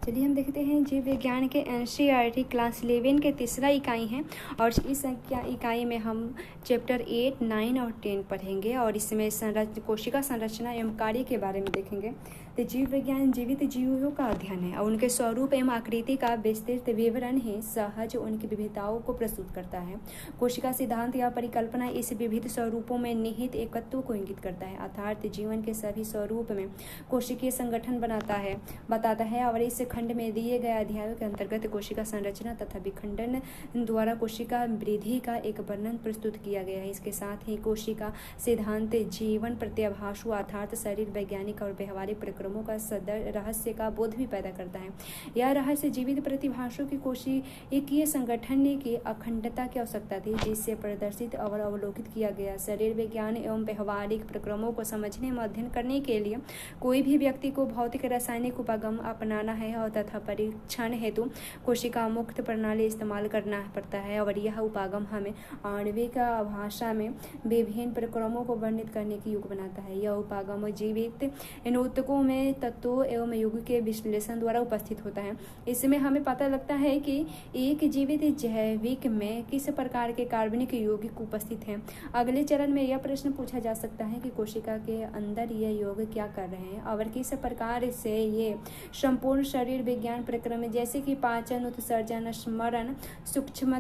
चलिए हम देखते हैं जीव विज्ञान के एनसीईआरटी क्लास 11 के तीसरा इकाई है और इस इकाई में हम चैप्टर 8, 9 और 10 पढ़ेंगे और इसमें कोशिका संरचना एवं कार्य के बारे में देखेंगे। तो जीव विज्ञान जीवित जीवों का अध्ययन है और उनके स्वरूप एवं आकृति का विस्तृत विवरण ही सहज उनकी विविधताओं को प्रस्तुत करता है। कोशिका सिद्धांत या परिकल्पना इस विविध स्वरूपों में निहित एकत्व को इंगित करता है, अर्थात जीवन के सभी स्वरूप में कोशिकीय संगठन बताता है और इस खंड में दिए गए अध्यायों के अंतर्गत कोशिका संरचना तथा विखंडन द्वारा कोशिका वृद्धि का एक वर्णन प्रस्तुत किया गया है। इसके साथ ही कोशिका सिद्धांत जीवन प्रत्याभासों अर्थात शरीर वैज्ञानिक और व्यवहारिक प्रक्रमों का रहस्य का बोध भी पैदा करता है। यह रहस्य जीवित प्रतिभासों की कोशिकीय संगठन की अखंडता की आवश्यकता थी, जिससे प्रदर्शित और अवलोकित किया गया। शरीर विज्ञान एवं व्यवहारिक प्रक्रमों को समझने में अध्ययन करने के लिए कोई भी व्यक्ति को भौतिक रासायनिक उपागम अपनाना है और तथा परीक्षण हेतु कोशिका मुक्त प्रणाली इस्तेमाल करना पड़ता है और यह उपागम हमें आणविक भाषा में विभिन्न प्रक्रमों को वर्णित करने की युग बनाता है। यह उपागम जीवित ऊतकों में तत्वों एवं युग के विश्लेषण द्वारा उपस्थित होता है। इसमें हमें पता लगता है कि एक जीवित जैविक में किस प्रकार के कार्बनिक यौगिक उपस्थित हैं। अगले चरण में यह प्रश्न पूछा जा सकता है कि कोशिका के अंदर ये यौगिक क्या कर रहे हैं और किस प्रकार से ये संपूर्ण शरीर विज्ञान प्रक्रम जैसे कि पाचन, उत्सर्जन, स्मरण, सूक्ष्म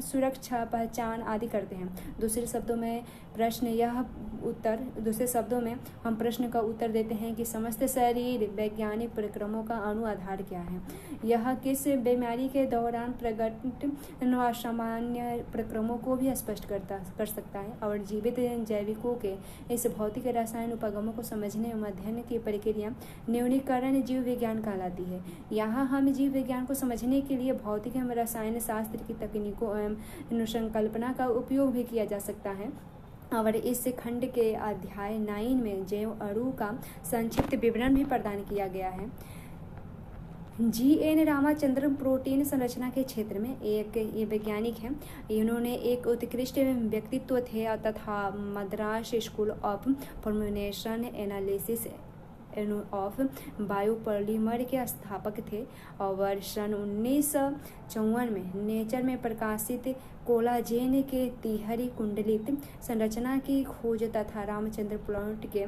सुरक्षा, पहचान आदि करते हैं। दूसरे शब्दों में हम प्रश्न का उत्तर देते हैं कि समस्त शरीर वैज्ञानिक प्रक्रमों का अणु आधार क्या है। यह किस बीमारी के दौरान प्रकट असामान्य प्रक्रमों को भी स्पष्ट कर सकता है और जीवित जैविकों के इस भौतिक रसायन उपागमों को समझने एवं अध्ययन की प्रक्रिया न्यूनीकरण जीव विज्ञान कहलाती है। यहाँ हम जीव विज्ञान को समझने के लिए भौतिक एवं रसायन शास्त्र की तकनीकों एवं संकल्पना का उपयोग भी किया जा सकता है और इस खंड के अध्याय 9 में जैव अणु का संक्षिप्त विवरण भी प्रदान किया गया है। G.N. रामाचंद्रन प्रोटीन संरचना के क्षेत्र में एक ये वैज्ञानिक हैं। इन्होंने एक उत्कृष्ट व्यक्तित्व थे तथा Madras school of formulation analysis of biopolymer के स्थापक थे और सन 1954 में नेचर में प्रकाशित कोलाजेन के तिहरी कुंडलित संरचना की खोज तथा रामचंद्र प्लॉट के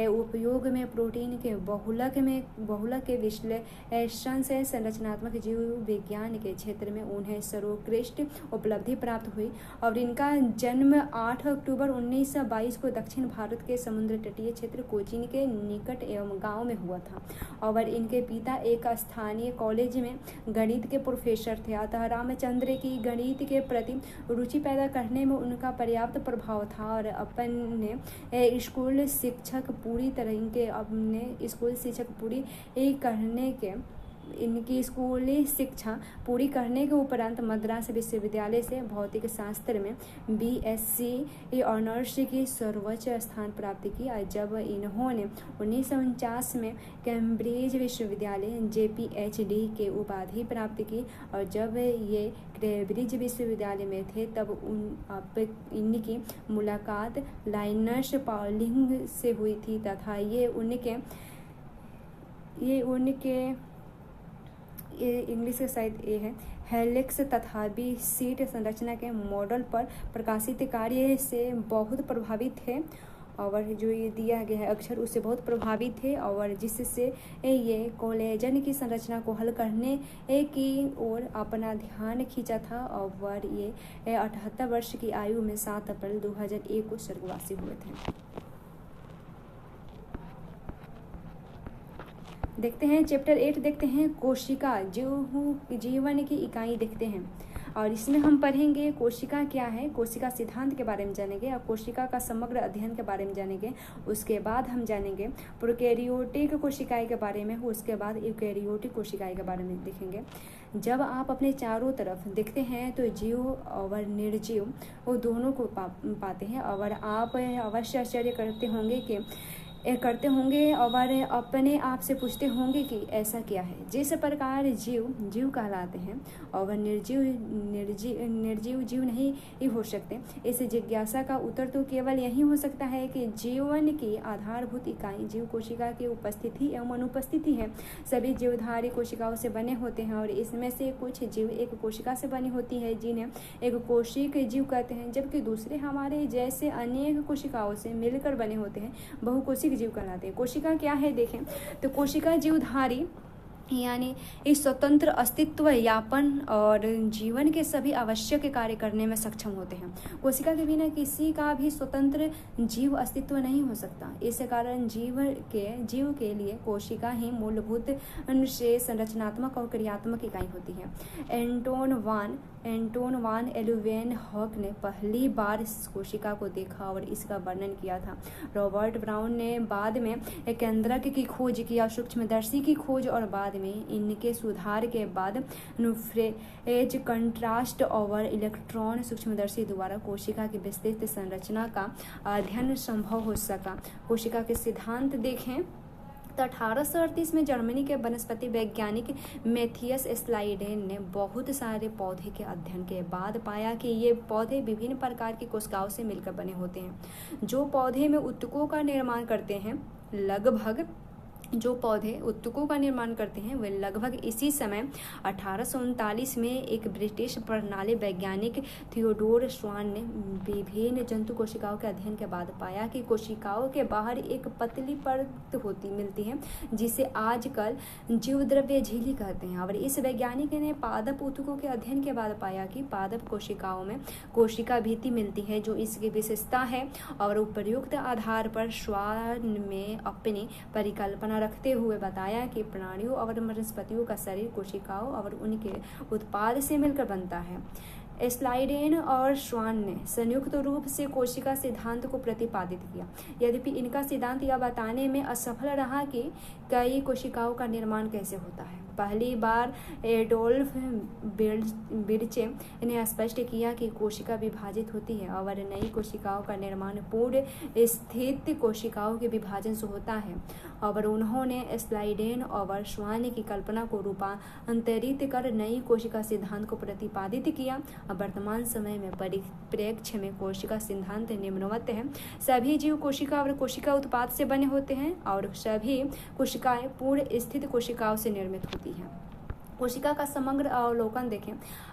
उपयोग में प्रोटीन के बहुलक के विश्लेषण से संरचनात्मक जीव विज्ञान के क्षेत्र में उन्हें सर्वोत्कृष्ट उपलब्धि प्राप्त हुई और इनका जन्म 8 अक्टूबर 1922 को दक्षिण भारत के समुद्र तटीय क्षेत्र कोचीन के निकट एवं गांव में हुआ था और इनके पिता एक स्थानीय कॉलेज में गणित के प्रोफेसर थे। अतः रामचंद्र की गणित के प्रति रुचि पैदा करने में उनका पर्याप्त प्रभाव था और अपने स्कूल शिक्षक पूरी इनकी स्कूली शिक्षा पूरी करने के उपरांत मद्रास विश्वविद्यालय से भौतिक शास्त्र में BSc ऑनर्स की सर्वोच्च स्थान प्राप्त की और जब इन्होंने 1949 में कैम्ब्रिज विश्वविद्यालय JPhD के उपाधि प्राप्त की और जब ये कैम्ब्रिज विश्वविद्यालय में थे तब इनकी मुलाकात लाइनस पाउलिंग से हुई थी तथा ये इंग्लिश का शायद ए है हेलिक्स तथा बी सीट संरचना के मॉडल पर प्रकाशित कार्य से बहुत प्रभावित थे और जो ये दिया गया है अक्षर उससे बहुत प्रभावित थे और जिससे ये कोलेजन की संरचना को हल करने की ओर अपना ध्यान खींचा था और ये 78 वर्ष की आयु में 7 अप्रैल 2001 को स्वर्गवासी हुए थे। देखते हैं चैप्टर 8 देखते हैं कोशिका जीवन की इकाई देखते हैं और इसमें हम पढ़ेंगे कोशिका क्या है, कोशिका सिद्धांत के बारे में जानेंगे और कोशिका का समग्र अध्ययन के बारे में जानेंगे। उसके बाद हम जानेंगे प्रोकैरियोटिक कोशिकाएं के बारे में, उसके बाद यूकैरियोटिक कोशिकाएं के बारे में देखेंगे। जब आप अपने चारों तरफ देखते हैं तो जीव और निर्जीव वो दोनों को पाते हैं और आप अवश्य आश्चर्य करते होंगे कि करते होंगे और अपने आप से पूछते होंगे कि ऐसा क्या है। जिस प्रकार जीव कहलाते हैं और निर्जीव जीव नहीं हो सकते, इस जिज्ञासा का उत्तर तो केवल यही हो सकता है कि जीवन की आधारभूत इकाई जीव कोशिका की उपस्थिति एवं अनुपस्थिति है। सभी जीवधारी कोशिकाओं से बने होते हैं और इसमें से कुछ जीव एक कोशिका से बनी होती है जिन्हें एक कोशिक जीव कहते हैं, जबकि दूसरे हमारे जैसे अनेक कोशिकाओं से मिलकर बने होते हैं बहुकोशिक जीव कहलाते हैं। कोशिका क्या है देखें तो कोशिका जीवधारी यानी इस स्वतंत्र अस्तित्व यापन और जीवन के सभी आवश्यक कार्य करने में सक्षम होते हैं। कोशिका के बिना किसी का भी स्वतंत्र जीव अस्तित्व नहीं हो सकता। इस कारण जीव के लिए कोशिका ही मूलभूत से संरचनात्मक और क्रियात्मक इकाई होती है। एंटोन वान एलुवेनहॉक ने पहली बार इस कोशिका को देखा और इसका वर्णन किया था। रॉबर्ट ब्राउन ने बाद में केंद्रक की खोज किया, सूक्ष्मदर्शी की खोज और बाद में इनके सुधार के बाद न्यूफ्रेज कंट्रास्ट और इलेक्ट्रॉन सूक्ष्मदर्शी द्वारा कोशिका की विस्तृत संरचना का अध्ययन संभव हो सका। कोशिका के सिद्धांत देखें तो 1838 में जर्मनी के वनस्पति वैज्ञानिक मैथियस स्लाइडेन ने बहुत सारे पौधे के अध्ययन के बाद पाया कि ये पौधे विभिन्न प्रकार की कोशिकाओं से मिलकर बने होते हैं। जो पौधे में ऊतकों का निर्माण करते हैं वे लगभग इसी समय 1839 में एक ब्रिटिश प्रणाली वैज्ञानिक थियोडोर स्वान ने विभिन्न जंतु कोशिकाओं के अध्ययन के बाद पाया कि कोशिकाओं के बाहर एक पतली परत मिलती है जिसे आजकल जीवद्रव्य झिल्ली कहते हैं। और इस वैज्ञानिक ने पादप ऊतकों के अध्ययन के बाद पाया कि पादप कोशिकाओं में कोशिका भित्ति मिलती है जो इसकी विशेषता है और उपयुक्त आधार पर स्वान में अपनी परिकल्पना रखते हुए बताया कि प्राणियों और वनस्पतियों का शरीर कोशिकाओं और उनके उत्पाद से मिलकर बनता है। स्लाइडेन और स्वान ने संयुक्त रूप से कोशिका सिद्धांत को प्रतिपादित किया। यद्यपि इनका सिद्धांत यह बताने में असफल रहा कि कई कोशिकाओं का निर्माण कैसे होता है। पहली बार एडोल्फ बिर्चे ने स्पष्ट किया कि कोशिका विभाजित होती है और नई कोशिकाओं का निर्माण पूर्ण स्थित कोशिकाओं के विभाजन से होता है और उन्होंने स्लाइडेन और स्वान की कल्पना को रूपांतरित कर नई कोशिका सिद्धांत को प्रतिपादित किया। वर्तमान समय में परिप्रेक्ष्य में कोशिका सिद्धांत निम्नवत है। सभी जीव कोशिका और कोशिका उत्पाद से बने होते हैं और सभी कोशिकाएं पूर्ण स्थित कोशिकाओं से निर्मित होती हैं। कोशिका का समग्र अवलोकन देखें।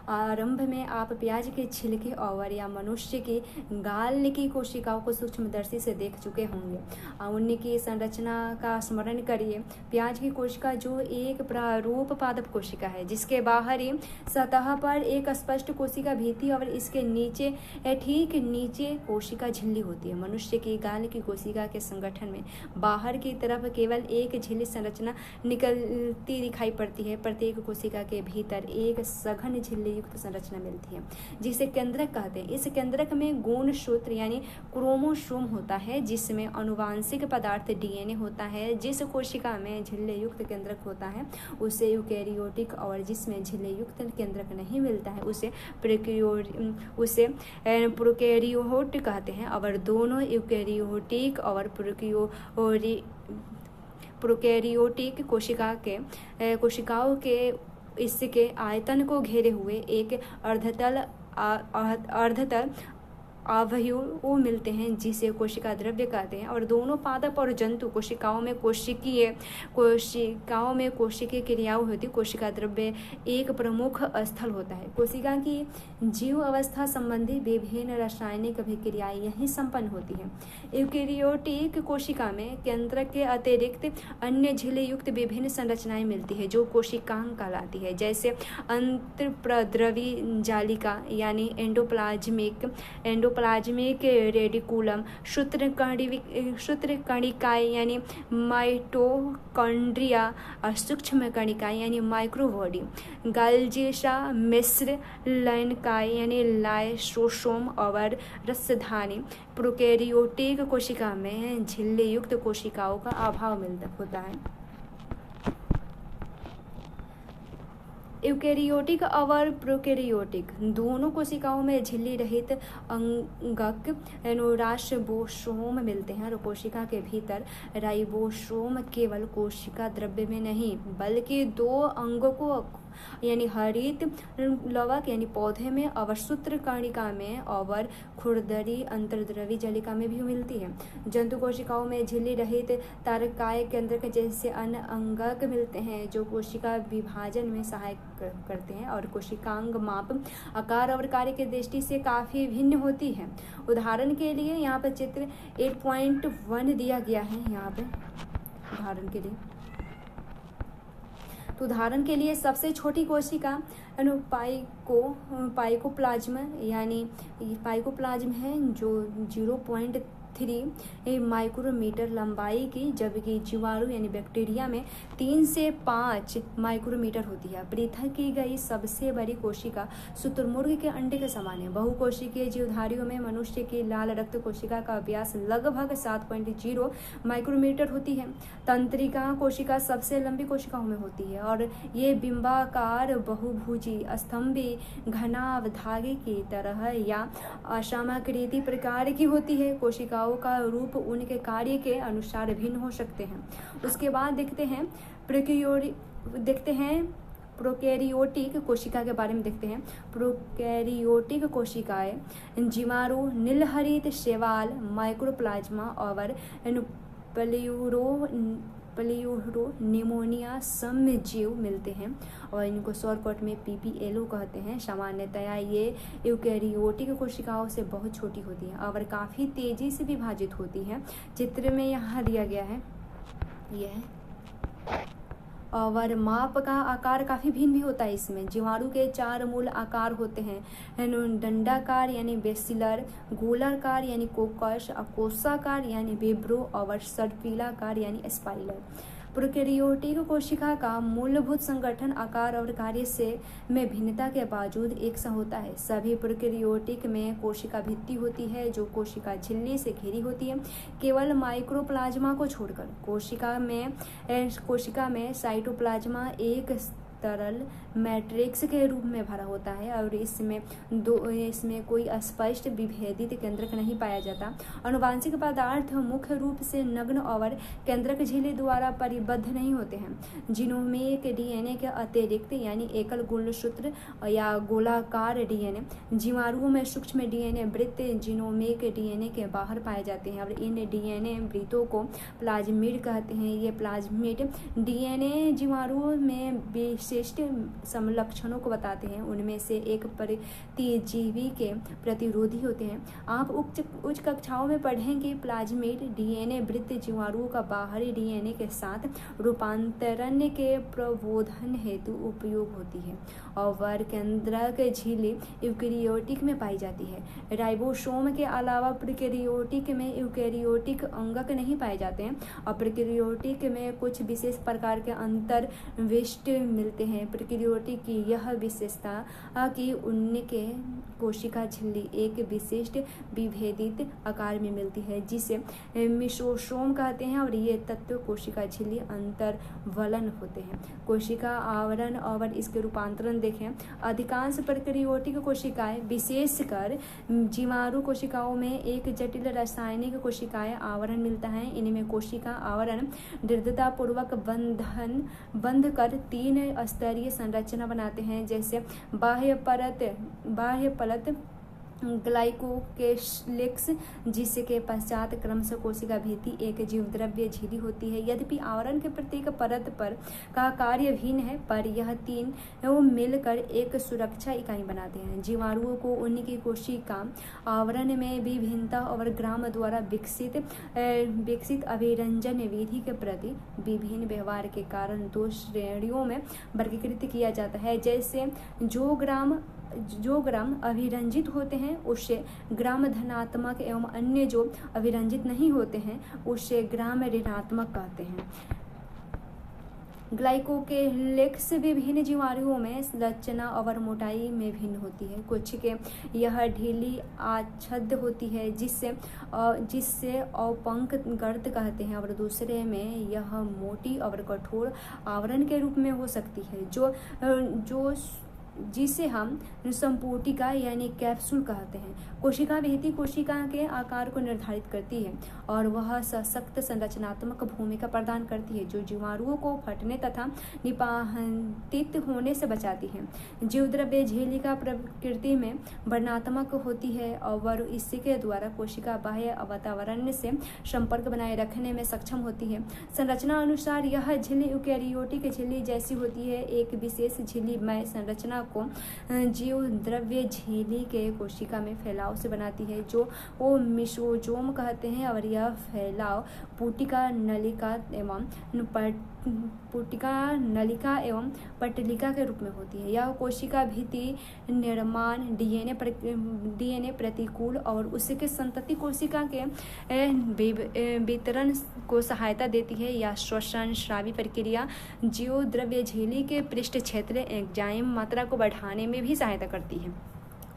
आरंभ में आप प्याज के छिलके और या मनुष्य की गाल की कोशिकाओं को सूक्ष्मदर्शी से देख चुके होंगे। उनकी संरचना का स्मरण करिए। प्याज की कोशिका जो एक प्रारूप पादप कोशिका है जिसके बाहरी सतह पर एक स्पष्ट कोशिका भित्ति और इसके नीचे ठीक नीचे कोशिका झिल्ली होती है। मनुष्य की गाल की कोशिका के संगठन में बाहर की तरफ केवल एक झिल्ली संरचना निकलती दिखाई पड़ती है। प्रत्येक कोशिका के भीतर एक सघन झिल्ली युक्त संरचना मिलती है जिसे केंद्रक कहते हैं। इस केंद्रक में गुणसूत्र यानी क्रोमोसोम होता है जिसमें आनुवांशिक पदार्थ डीएनए होता है। जिस कोशिका में झिल्ली युक्त केंद्रक होता है उसे यूकेरियोटिक और जिसमें झिल्ली युक्त केंद्रक नहीं मिलता है उसे प्रोकैरियोट कहते हैं। और दोनों यूकेरियोटिक और प्रोकैरियोटिक कोशिकाओं के इसके आयतन को घेरे हुए एक अर्धतल अवयव मिलते हैं जिसे कोशिका द्रव्य कहते हैं। और दोनों पादप और जंतु कोशिकाओं में कोशिकीय क्रियाओं होती। कोशिका द्रव्य एक प्रमुख स्थल होता है। कोशिका की जीव अवस्था संबंधी विभिन्न रासायनिक अभिक्रियाएं यही संपन्न होती हैं। यूकेरियोटिक कोशिका में केंद्रक के अतिरिक्त अन्य झिल्ली युक्त विभिन्न संरचनाएं मिलती है जो कोशिकांग कहलाती है, जैसे अंतःप्रद्रवी जालिका यानी एंडोप्लाज्मिक रेडिकुलम, सूत्रकणिकाएं यानी माइटोकॉन्ड्रिया और सूक्ष्म कणिकाएं यानी माइक्रोबॉडी, गाल्जिशा मिश्र लैनकाएं यानी लाइसोसोम और रसधानी। प्रोकैरियोटिक कोशिका में झिल्ली युक्त कोशिकाओं का अभाव होता है। यूकेरियोटिक और प्रोकैरियोटिक दोनों कोशिकाओं में झिल्ली रहित अंगक राइबोसोम मिलते हैं और कोशिका के भीतर राइबोसोम केवल कोशिका द्रव्य में नहीं बल्कि दो अंगों को यानी हरित लवक यानी पौधे में और सूत्र कर्णिका में और खुरदरी अंतर्द्रवी जलिका में भी मिलती है। जंतु कोशिकाओं में झिल्ली रहित तारकाय केंद्र के जैसे अन्य अंगक मिलते हैं जो कोशिका विभाजन में सहायक करते हैं और कोशिकांग माप आकार और कार्य की दृष्टि से काफी भिन्न होती है। उदाहरण के लिए यहाँ पर चित्र 8.1 दिया गया है। यहाँ पे उदाहरण के लिए सबसे छोटी कोशिका पाइकोप्लाज्म यानी पाइकोप्लाज्म है जो 0.3 माइक्रोमीटर लंबाई की, जबकि जीवाणु यानी बैक्टीरिया में 3 से 5 माइक्रोमीटर होती है। पृथक की गई सबसे बड़ी कोशिका शुतुरमुर्ग के अंडे के समान है। बहुकोशिकीय जीवधारियों में मनुष्य की लाल रक्त कोशिका का व्यास लगभग 7.0 माइक्रोमीटर होती है। तंत्रिका कोशिका सबसे लंबी कोशिकाओं में होती है और ये बिंबाकार बहुभुजी स्तंभी घनाभ धागे की तरह या असामाकृति प्रकार की होती है। कोशिकाओं का रूप उनके कार्य के अनुसार भिन्न हो सकते हैं। उसके बाद देखते हैं प्रोकैरियोटिक कोशिका के बारे में देखते हैं। प्रोकैरियोटिक कोशिकाएं जीवाणु, नीलहरित शैवाल, माइक्रोप्लाज्मा और प्लेयूरो निमोनिया सम जीव मिलते हैं और इनको शॉर्टकट में PPLO कहते हैं। सामान्यतया ये यूकेरियोटिक कोशिकाओं से बहुत छोटी होती है और काफ़ी तेजी से विभाजित होती है। चित्र में यहाँ दिया गया है यह और माप का आकार काफ़ी भिन्न भी होता है। इसमें जीवाणु के 4 मूल आकार होते हैं, डंडाकार यानी बेसिलर, गोलाकार यानी कोकस, कोषाकार यानी विब्रो और सर्पिलाकार यानी स्पाइरल। प्रोकैरियोटिक कोशिका का मूलभूत संगठन आकार और कार्य से में भिन्नता के बावजूद एक सा होता है। सभी प्रोकैरियोटिक में कोशिका भित्ति होती है जो कोशिका झिल्ली से घिरी होती है, केवल माइक्रोप्लाज्मा को छोड़कर। कोशिका में साइटोप्लाज्मा एक तरल मैट्रिक्स के रूप में भरा होता है और इसमें कोई स्पष्ट विभेदित केंद्रक नहीं पाया जाता। आनुवांशिक पदार्थ मुख्य रूप से नग्न और केंद्रक झिल्ली द्वारा परिबद्ध नहीं होते हैं। जीनोमिक DNA के अतिरिक्त यानी एकल गुणसूत्र या गोलाकार DNA जीवाणुओं में सूक्ष्म DNA वृत्त जीनोमिक DNA के बाहर पाए जाते हैं और इन DNA वृत्तों को प्लाज्मिड कहते हैं। ये प्लाज्मिड DNA जीवाणुओं में विशिष्ट समलक्षणों को बताते हैं। उनमें से एक प्रतिजीवी के प्रतिरोधी होते हैं। आप उच्च कक्षाओं में पढ़ेंगे प्लाज्मिड DNA वृत्त जीवाणुओं का बाहरी DNA के साथ रूपांतरण के प्रबोधन हेतु उपयोग होती है और केंद्रक झिल्ली यूकेरियोटिक में पाई जाती है। राइबोसोम के अलावा प्रोकैरियोटिक में यूकेरियोटिक अंगक नहीं पाए जाते हैं और प्रोकैरियोटिक में कुछ विशेष प्रकार के अंतर्विष्ट मिलते हैं। प्रोकैरियोटिक की यह विशेषता कि उनके कोशिका झिल्ली एक विशिष्ट विभेदित आकार में मिलती है जिसे मेसोसोम कहते हैं और ये तत्व कोशिका झिल्ली अंतर्वलन होते हैं। कोशिका आवरण और इसके रूपांतरण देखें। अधिकांश प्रोकैरियोटिक कोशिकाएं विशेषकर जीवाणु कोशिकाओं में एक जटिल रासायनिक कोशिकाएं आवरण मिलता है। इनमें कोशिका आवरण दृढ़ता पूर्वक बंध कर 3 स्तरीय संरचना बनाते हैं, जैसे बाह्य परत ग्लाइकोकेलिक्स, जिसके पश्चात क्रमशः कोशिका भित्ति एक जीवद्रव्य झिल्ली होती है। यद्यपि आवरण के प्रत्येक परत पर का कार्य भिन्न है, पर यह 3 मिलकर एक सुरक्षा इकाई बनाते हैं। जीवाणुओं को उनकी कोशिका आवरण में विभिन्नता और ग्राम द्वारा विकसित अभिरंजन विधि के प्रति विभिन्न व्यवहार के कारण 2 श्रेणियों में वर्गीकृत किया जाता है। जैसे जो ग्राम अभिरंजित होते हैं उससे ग्राम धनात्मक एवं अन्य जो अभिरंजित नहीं होते हैं उससे ग्राम ऋणात्मक कहते हैं। ग्लाइको के लेक्स विभिन्न जीवाणुओं में संरचना और मोटाई में भिन्न होती है। कुछ के यह ढीली आच्छादित होती है जिससे अवपंक गर्त कहते हैं, और दूसरे में यह मोटी और कठोर आवरण के रूप में हो सकती है जिसे हम संपुटिका यानी कैप्सूल कहते हैं। कोशिका भित्ति कोशिका के आकार को निर्धारित करती है और वह सशक्त संरचनात्मक भूमिका प्रदान करती है जो जीवाणुओं को फटने तथा निपातित होने से बचाती है। जीवद्रव्य झिल्ली का प्रकृति में वर्णनात्मक होती है और इसके द्वारा कोशिका बाह्य वातावरण से संपर्क बनाए रखने में सक्षम होती है। संरचना अनुसार यह झिल्ली यूकेरियोटिक झिल्ली जैसी होती है। एक विशेष झिल्लीमय संरचना को जीव द्रव्य झिल्ली के कोशिका में फैलाव से बनाती है जो वो मिसोजोम कहते हैं, और यह फैलाव पुटिका नलिका एवं पटलिका के रूप में होती है। यह कोशिका भित्ति निर्माण डीएनए प्रतिकूल और उसके संतति कोशिका के वितरण को सहायता देती है। या श्वसन स्रावी प्रक्रिया जीव द्रव्य झिल्ली के पृष्ठ क्षेत्र एंजाइम मात्रा को बढ़ाने में भी सहायता करती है।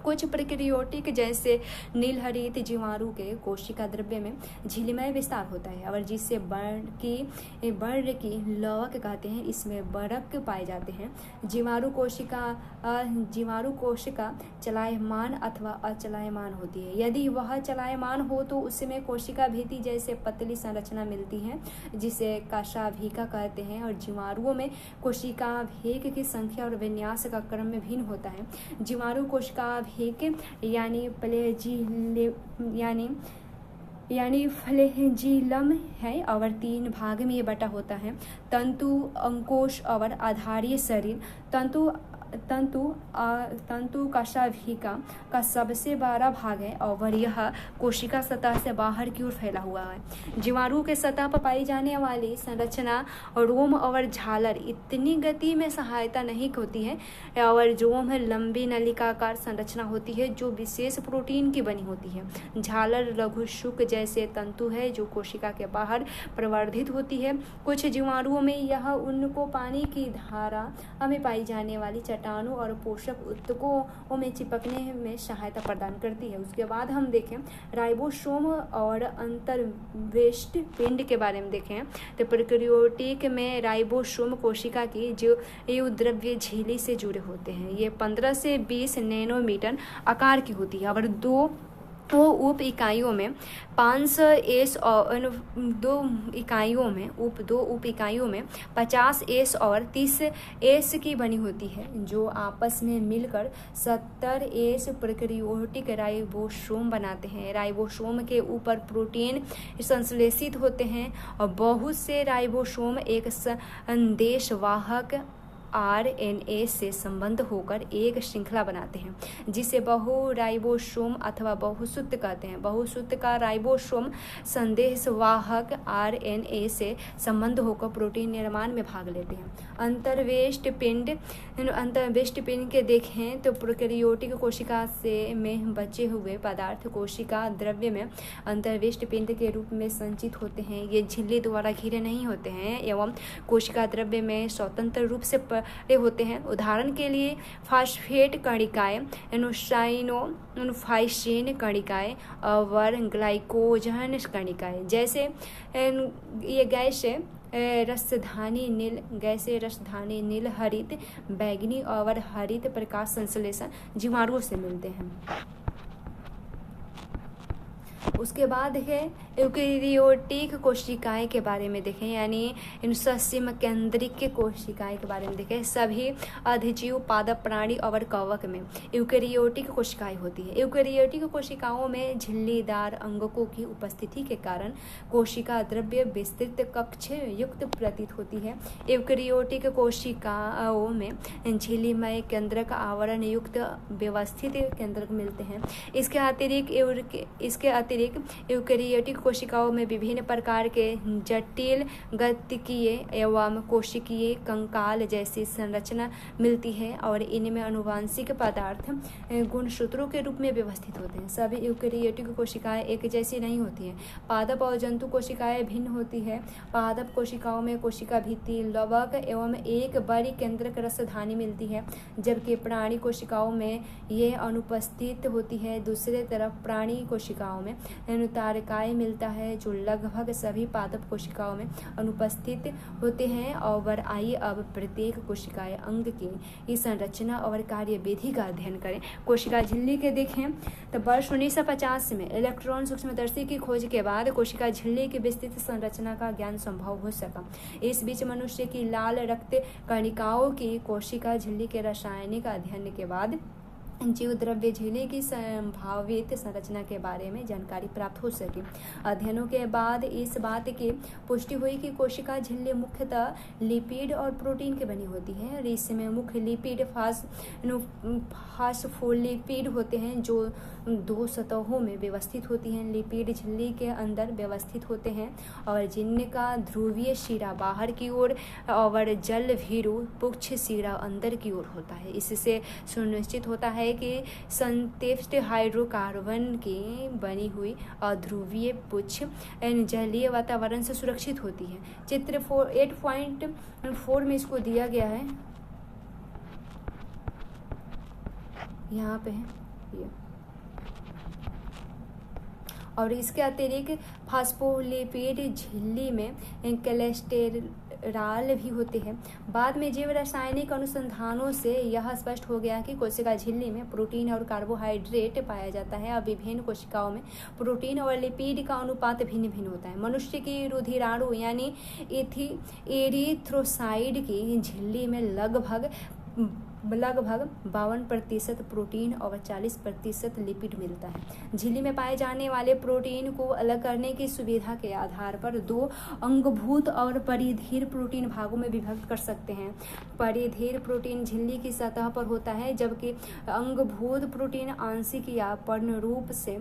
कुछ प्रोकैरियोटिक जैसे नीलहरित जीवाणु के कोशिका द्रव्य में झिल्लीमय विस्तार होता है और जिससे बर्ड की लवक कहते हैं, इसमें बरक पाए जाते हैं। जीवाणु कोशिका चलायमान अथवा अचलायमान होती है। यदि वह चलायमान हो तो उसमें कोशिका भित्ति जैसे पतली संरचना मिलती है जिसे कशाभिका कहते हैं, और जीवाणुओं में कोशिका भेग की संख्या और विन्यास का क्रम में भिन्न होता है। जीवाणु कोशिका यानी फ्लैजिलम है और 3 भाग में ये बटा होता है। तंतु, अंकोश और आधारीय शरीर। तंतु कशाभिका का सबसे बड़ा भाग है और यह कोशिका सतह से बाहर की ओर फैला हुआ है। जीवाणु के सतह पर पाई जाने वाली संरचना रोम और झालर इतनी गति में सहायता नहीं होती है, और रोम लंबी नलिकाकार संरचना होती है जो विशेष प्रोटीन की बनी होती है। झालर लघु शुक जैसे तंतु है जो कोशिका के बाहर प्रवर्धित होती है। कुछ जीवाणुओं में यह उनको पानी की धारा में पाई जाने वाली चट्टानों और पोषक ऊतकों में चिपकने में सहायता प्रदान करती है। उसके बाद हम देखें राइबोसोम और अंतर्वेष्ट पिंड के बारे में देखें तो प्रोकैरियोटिक में राइबोसोम कोशिका की जो द्रव्य झिल्ली से जुड़े होते हैं। ये 15 से 20 नैनोमीटर आकार की होती है और दो उप इकाइयों में 500 एस और दो उप इकाइयों में 50 एस और 30 एस की बनी होती है जो आपस में मिलकर 70 एस प्रोकैरियोटिक राइबोसोम बनाते हैं। राइबोसोम के ऊपर प्रोटीन संश्लेषित होते हैं और बहुत से राइबोसोम एक संदेशवाहक RNA से संबंध होकर एक श्रृंखला बनाते हैं जिसे बहुराइबोसोम अथवा बहुसूत्र कहते हैं। बहुसूत्र का राइबोसोम संदेशवाहक RNA से संबंध होकर प्रोटीन निर्माण में भाग लेते हैं। अंतर्वेष्ट पिंड के देखें तो प्रोकैरियोटिक कोशिका से में बचे हुए पदार्थ कोशिका द्रव्य में अंतर्वेष्ट पिंड के रूप में संचित होते हैं। ये झिल्ली द्वारा घिरे नहीं होते हैं एवं कोशिका द्रव्य में स्वतंत्र रूप से होते हैं। उदाहरण के लिए फास्फेट कणिकाएं, फाइसिन कणिकाएं और ग्लाइकोजन कणिकाएं जैसे ये रसधानी नील हरित बैंगनी और हरित प्रकाश संश्लेषण जीवाणुओं से मिलते हैं। उसके बाद है यूकेरियोटिक कोशिकाएं के बारे में देखें, यानी सस्यम केंद्रिक कोशिकाएं के बारे में देखें। सभी अधिजीव पादप प्राणी और कवक में यूकेरियोटिक कोशिकाएं होती है। यूकेरियोटिक कोशिकाओं में झिल्लीदार अंगकों की उपस्थिति के कारण कोशिका द्रव्य विस्तृत कक्ष युक्त प्रतीत होती है। यूकेरियोटिक कोशिकाओं में झिल्लीमय केंद्रक आवरण युक्त व्यवस्थित केंद्रक मिलते हैं। इसके अतिरिक्त एक यूकेरियोटिक कोशिकाओं में विभिन्न प्रकार के जटिल गतिकीय एवं कोशिकीय कंकाल जैसी संरचना मिलती है और इनमें आनुवंशिक पदार्थ गुणसूत्रों के रूप में व्यवस्थित होते हैं। सभी यूकेरियोटिक कोशिकाएं एक जैसी नहीं होती हैं। पादप और जंतु कोशिकाएं भिन्न होती है। पादप कोशिकाओं में कोशिका भित्ति, लवक एवं एक बड़ी केंद्रक रसधानी मिलती है, जबकि प्राणी कोशिकाओं में ये अनुपस्थित होती है। दूसरे तरफ प्राणी कोशिकाओं में अनुतारकाएं मिलता है, जो लगभग सभी पादप कोशिकाओं में अनुपस्थित होते हैं। और आइए अब प्रत्येक कोशिकाएं अंग की इस संरचना और कार्यविधि का अध्ययन करें। कोशिका झिल्ली के देखें तो वर्ष 1950 में इलेक्ट्रॉन सूक्ष्मदर्शी की खोज के बाद कोशिका झिल्ली की विस्तृत संरचना का ज्ञान संभव हो सका। इस बीच मनुष्य की लाल रक्त कणिकाओं की कोशिका झिल्ली के रासायनिक अध्ययन के बाद जीव द्रव्य झिल्ली की संभावित संरचना के बारे में जानकारी प्राप्त हो सकी। अध्ययनों के बाद इस बात की पुष्टि हुई कि कोशिका झिल्ली मुख्यतः लिपिड और प्रोटीन के बनी होती है और इसमें मुख्य लिपिड फास्फोलिपिड होते हैं, जो दो सतहों में व्यवस्थित होती हैं। लिपिड झिल्ली के अंदर व्यवस्थित होते हैं और जिनका ध्रुवीय शिरा बाहर की ओर और जल भीरु पुच्छ शिरा अंदर की ओर होता है। इससे सुनिश्चित होता है कि संतृप्त हाइड्रोकार्बन की बनी हुई अध्रुवीय पुच्छ जलीय वातावरण से सुरक्षित होती है। चित्र 8.4 में इसको दिया गया है, यहाँ पे है ये। और इसके अतिरिक्त फास्फोलिपिड झिल्ली में कोलेस्टेरॉल भी होते हैं। बाद में जीव रासायनिक अनुसंधानों से यह स्पष्ट हो गया कि कोशिका झिल्ली में प्रोटीन और कार्बोहाइड्रेट पाया जाता है। अब विभिन्न कोशिकाओं में प्रोटीन और लिपिड का अनुपात भिन्न भिन्न होता है। मनुष्य की रुधिराणु यानी एरिथ्रोसाइड की झिल्ली में लगभग 52% प्रोटीन और 40% लिपिड मिलता है। झिल्ली में पाए जाने वाले प्रोटीन को अलग करने की सुविधा के आधार पर दो अंगभूत और परिधीय प्रोटीन भागों में विभक्त कर सकते हैं। परिधीय प्रोटीन झिल्ली की सतह पर होता है, जबकि अंगभूत प्रोटीन आंशिक या पूर्ण रूप से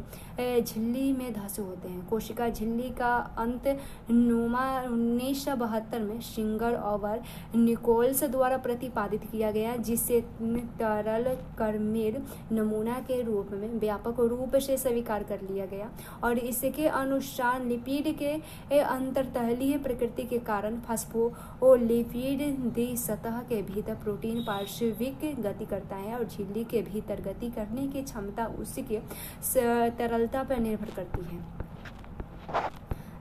झिल्ली में धसे होते हैं। कोशिका झिल्ली का अंत 1972 में शिंगर और निकोल्स द्वारा प्रतिपादित किया गया, जिससे तरल कर्मीर नमूना के रूप में व्यापक रूप से स्वीकार कर लिया गया। और इसके अनुसार लिपिड के अंतर्तलीय प्रकृति के कारण फास्फोलिपिड दी सतह के भीतर प्रोटीन पार्श्विक गति करता है और झिल्ली के भीतर गति करने की क्षमता उसके तरलता पर निर्भर करती है।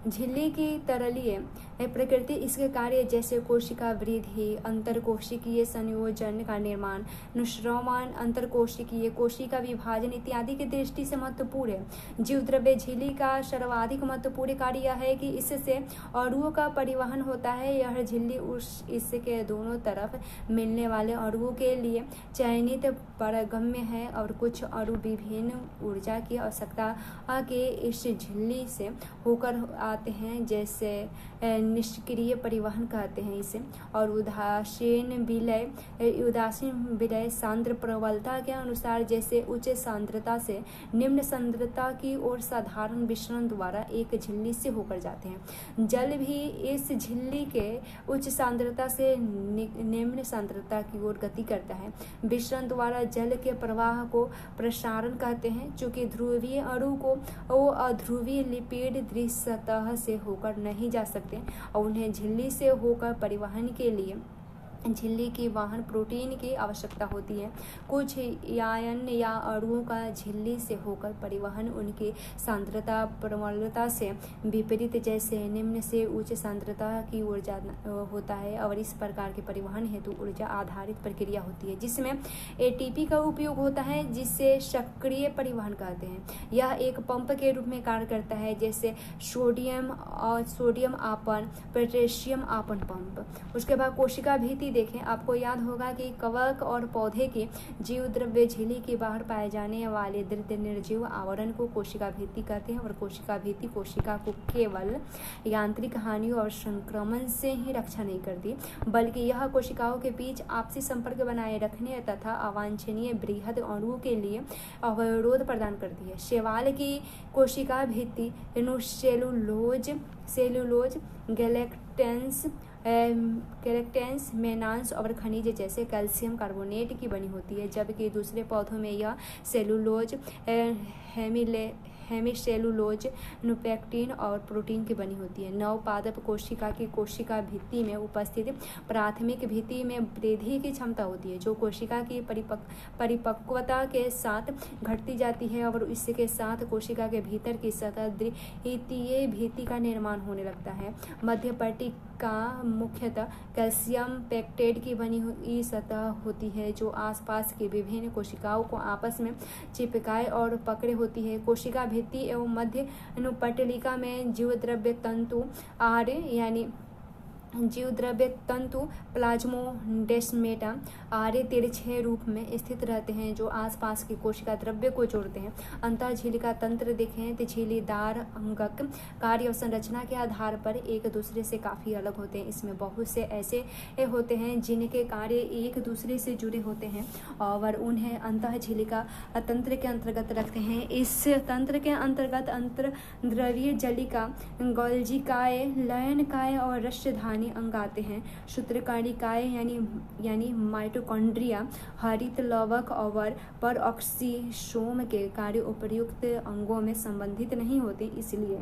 झिल्ली की तरलीय प्रकृति इसके कार्य जैसे कोशिका वृद्धि, अंतरकोशिकीय संयोजन का निर्माण, निःस्रवण, अंतरकोशिकीय कोशिका विभाजन इत्यादि की दृष्टि से महत्वपूर्ण है। जीव द्रव्य झिल्ली का सर्वाधिक महत्वपूर्ण कार्य यह है कि इससे अणुओं का परिवहन होता है। यह झिल्ली इसके दोनों तरफ मिलने वाले अणुओं के लिए चयनित पारगम्य है और कुछ अणु विभिन्न ऊर्जा की आवश्यकता के इस झिल्ली से होकर आते हैं, जैसे निष्क्रिय परिवहन कहते हैं इसे। और उदासीन विलय सांद्र प्रबलता के अनुसार जैसे उच्च सांद्रता से निम्न सांद्रता की ओर साधारण विसरण द्वारा एक झिल्ली से होकर जाते हैं। जल भी इस झिल्ली के उच्च सांद्रता से निम्न सांद्रता की ओर गति करता है। विसरण द्वारा जल के प्रवाह को प्रसारण कहते हैं। चूंकि ध्रुवीय अणु को अध्रुवीय लिपिड दृढ़ सतह से होकर नहीं जा सकते और उन्हें झिल्ली से होकर परिवहन के लिए झिल्ली की वाहन प्रोटीन की आवश्यकता होती है। कुछ आयन या अणुओं का झिल्ली से होकर परिवहन उनकी सांद्रता प्रबलता से विपरीत जैसे निम्न से उच्च सांद्रता की ऊर्जा होता है और इस प्रकार के परिवहन हेतु ऊर्जा आधारित प्रक्रिया होती है, जिसमें एटीपी का उपयोग होता है, जिसे सक्रिय परिवहन कहते हैं। यह एक पंप के रूप में कार्य करता है, जैसे सोडियम आपन, पोटेशियम आपन पंप। उसके बाद कोशिका भित्ति देखें, आपको याद होगा कि कवक और पौधे के जीव द्रव्य झिल्ली के बाहर पाए जाने वाले निर्जीव आवरण को कोशिका भित्ति कहते हैं और कोशिका भित्ति कोशिका को केवल यांत्रिक हानि और संक्रमण से ही रक्षा नहीं करती, बल्कि यह कोशिकाओं के बीच आपसी संपर्क बनाए रखने तथा अवांछनीय बृहद अणुओं के लिए अवरोध प्रदान करती है। शैवाल की कोशिका भित्ति सेलुलोज, गैलेक्टेंस, मेनान्स और खनिज जैसे कैल्शियम कार्बोनेट की बनी होती है, जबकि दूसरे पौधों में यह सेलुलोज, हेमिसेलुलोज, पेक्टिन और प्रोटीन की बनी होती है। नवपादप कोशिका की कोशिका भित्ति में उपस्थित प्राथमिक भित्ति में वृद्धि की क्षमता होती है, जो कोशिका की परिपक्वता के साथ घटती जाती है और इसके साथ कोशिका के भीतर की सतह द्वितीय भित्ति का निर्माण होने लगता है। मध्य पट्टिका मुख्यतः कैल्शियम पेक्टेट की बनी हुई सतह होती है, जो आसपास की विभिन्न कोशिकाओं को आपस में चिपकाए और पकड़े होती है। कोशिका भित्ति एवं मध्य पट्टिका में जीवद्रव्य तंतु यानी जीवद्रव्य तंतु प्लाज्मोडेस्मेटा आरे तिरछे रूप में स्थित रहते हैं, जो आसपास की कोशिका द्रव्य को जोड़ते हैं। अंतः झिल्लिका तंत्र देखें तो झिल्लीदार अंगक कार्य और संरचना के आधार पर एक दूसरे से काफ़ी अलग होते हैं। इसमें बहुत से ऐसे होते हैं जिनके कार्य एक दूसरे से जुड़े होते हैं और उन्हें अंतः झिल्लिका तंत्र के अंतर्गत रखते हैं। इस तंत्र के अंतर्गत अंतर्द्रवीय जलिका, गोल्जिकाए, लयनकाय और रश्मिधानी अंग आते हैं। सूत्रकारिकाएँ यानी माइटोकॉन्ड्रिया, हरित लवक और परऑक्सीसोम के कार्य उपर्युक्त अंगों में संबंधित नहीं होते, इसलिए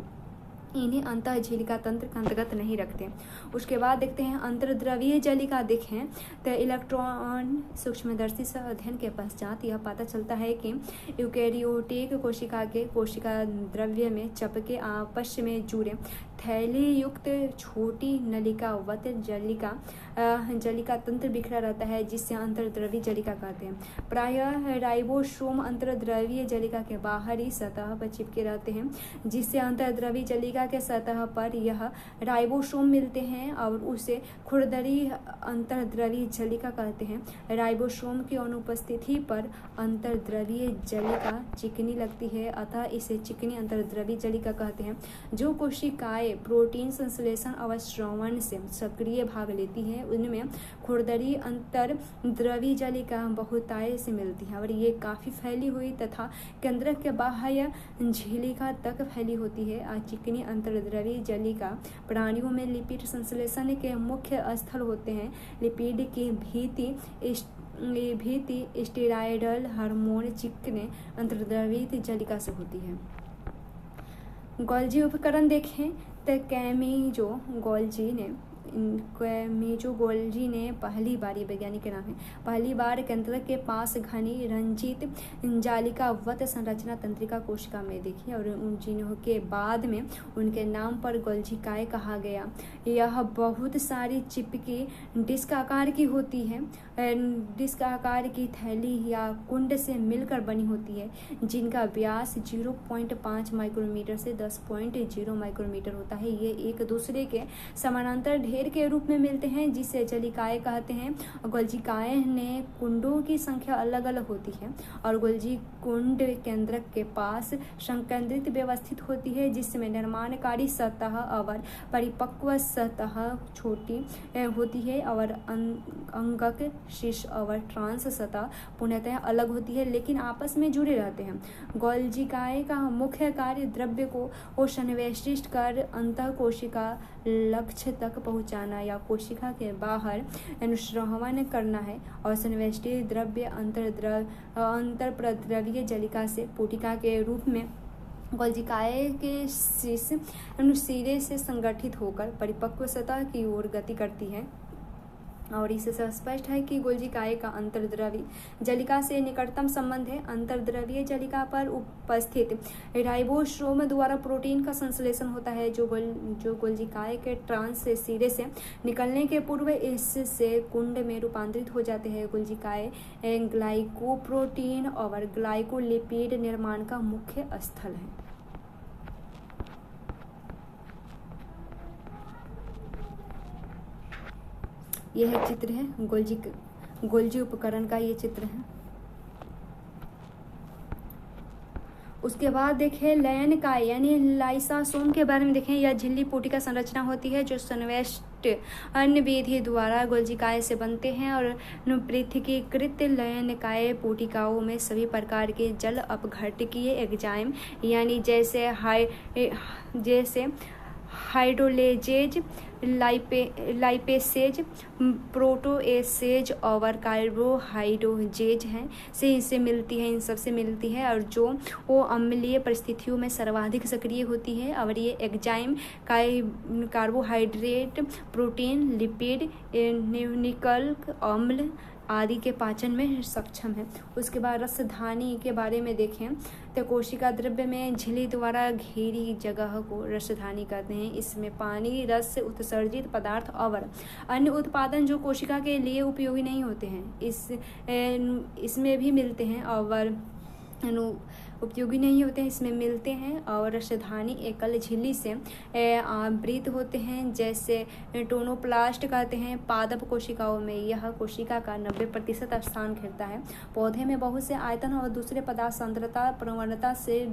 इन्हें अंतः झिल्लिका तंत्र के अंतर्गत नहीं रखते। उसके बाद देखते हैं अंतर्द्रवीय जलिका। देखें तो इलेक्ट्रॉन सूक्ष्मदर्शी से अध्ययन के पश्चात यह पता चलता है कि यूकेरियोटिक कोशिका के कोशिका द्रव्य में चपके आपस में जुड़े थैली युक्त छोटी नलिकावत जलिका तंत्र बिखरा रहता है, जिससे अंतर्द्रवीय जलिका कहते हैं। प्रायः राइबोसोम अंतर्द्रवीय जलिका के बाहरी सतह पर चिपके रहते हैं, जिससे अंतर्द्रवीय जलिका के सतह पर यह राइबोसोम मिलते हैं और उसे खुरदरी अंतर्द्रवीय जलिका कहते हैं। राइबोसोम की अनुपस्थिति पर अंतर्द्रवीय जलिका चिकनी लगती है, अतः इसे चिकनी अंतर्द्रवीय जलिका कहते हैं। जो कोशिकाएं प्रोटीन संश्लेषण अवश्रवण से सक्रिय भाग लेती है, उनमें खुरदरी अंतर्द्रवीय जलिका बहुतायत से मिलती है और ये काफ़ी फैली हुई तथा केंद्रक के बाह्य झिल्लिका तक फैली होती है। चिकनी अंतर्द्रवीय जलिका प्राणियों में लिपिड संश्लेषण के मुख्य स्थल होते हैं। लिपिड की भीति स्टेरॉयडल हार्मोन चिकने अंतर्द्रवीय जलिका से होती है। गोल्जी उपकरण देखें तो कैमिजो गोल्जी ने पहली बार, ये वैज्ञानिक के नाम है, पहली बार केंद्रक के पास घनी रंजित जालिकावत संरचना तंत्रिका कोशिका में देखी और जिनके बाद में उनके नाम पर गोल्जिकाएँ कहा गया। यह बहुत सारी चिपकी डिस्क आकार की होती है, डिस्क आकार की थैली या कुंड से मिलकर बनी होती है, जिनका व्यास 0.5 माइक्रोमीटर से 10.0 माइक्रोमीटर होता है। ये एक दूसरे के समानांतर ढेर के रूप में मिलते हैं, जिसे जलिकाएँ कहते हैं। गोल्जिकाएँ ने कुंडों की संख्या अलग अलग होती है और गोल्जी कुंड केंद्रक के पास संकेंद्रित व्यवस्थित होती है, जिसमें निर्माणकारी सतह और परिपक्व सतह छोटी होती है और अंगक शीर्ष और ट्रांस सतह पूर्णतः अलग होती है, लेकिन आपस में जुड़े रहते हैं। गोल्जिकाएँ का मुख्य कार्य द्रव्य को संवेष्टित कर अंतः कोशिका लक्ष्य तक पहुंचाना या कोशिका के बाहर अनुश्रवण करना है और संवेष्टित द्रव्य अंतर्प्रद्रवीय जलिका से पुटिका के रूप में गोल्जिकाएँ के सिरे से संगठित होकर परिपक्व सतह की ओर गति करती है। और इससे स्पष्ट है कि गोल्जिकाएँ का अंतर्द्रवीय जलिका से निकटतम संबंध है। अंतर्द्रवीय जलिका पर उपस्थित राइबोसोम द्वारा प्रोटीन का संश्लेषण होता है, जो गोल्जिकाएँ के ट्रांस से सिरे से निकलने के पूर्व इससे कुंड में रूपांतरित हो जाते हैं। गोल्जिकाएँ ग्लाइकोप्रोटीन और ग्लाइकोलिपिड निर्माण का मुख्य स्थल है। यह चित्र है गोल्जी उपकरण का, ये चित्र है। उसके बाद देखें लयन काय यानी लाइसोसोम के बारे में देखें। यह झिल्ली पोटी का संरचना होती है जो संवेष्ट अन्य विधि द्वारा गोल्जिकाय से बनते हैं और पृथकीकृत लयनकाय पोटिकाओं में सभी प्रकार के जल अपघटकीय एंजाइम यानी जैसे हाइड्रोलेजेज, लाइपेसेज, प्रोटोएसेज और कार्बोहाइड्रोजेज हैं से इनसे मिलती है, इन सबसे मिलती है और जो वो अम्लीय परिस्थितियों में सर्वाधिक सक्रिय होती है। और ये enzyme carbohydrate, protein, lipid, nucleic अम्ल आदि के पाचन में सक्षम है। उसके बाद रसधानी के बारे में देखें तो कोशिका द्रव्य में झिल्ली द्वारा घेरी जगह को रसधानी कहते हैं। इसमें पानी, रस, उत्सर्जित पदार्थ और अन्य उत्पादन जो कोशिका के लिए उपयोगी नहीं होते हैं इसमें भी मिलते हैं और उपयोगी नहीं होते हैं, इसमें मिलते हैं। और रसधानी एकल झिल्ली से आवृत होते हैं जैसे टोनोप्लास्ट कहते हैं। पादप कोशिकाओं में यह कोशिका का 90% स्थान घेरता है। पौधे में बहुत से आयतन और दूसरे पदार्थ सांद्रता प्रवणता से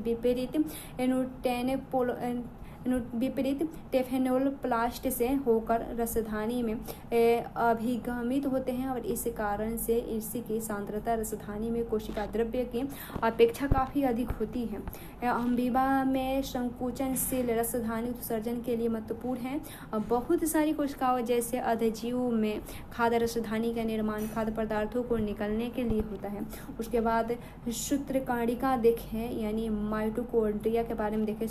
विपरीत टेफेनोल प्लास्ट से होकर रसधानी में अभिगमित होते हैं और इस कारण से इसी की सांद्रता रसधानी में कोशिका द्रव्य की अपेक्षा काफ़ी अधिक होती है। अमीबा में संकुचनशील रसधानी उत्सर्जन के लिए महत्वपूर्ण है और बहुत सारी कोशिकाओं जैसे अधजीव में खाद्य रसधानी का निर्माण खाद्य पदार्थों को निकलने के लिए होता है। उसके बाद सूत्रकणिका देखें यानी माइटोकॉन्ड्रिया के बारे में देखें।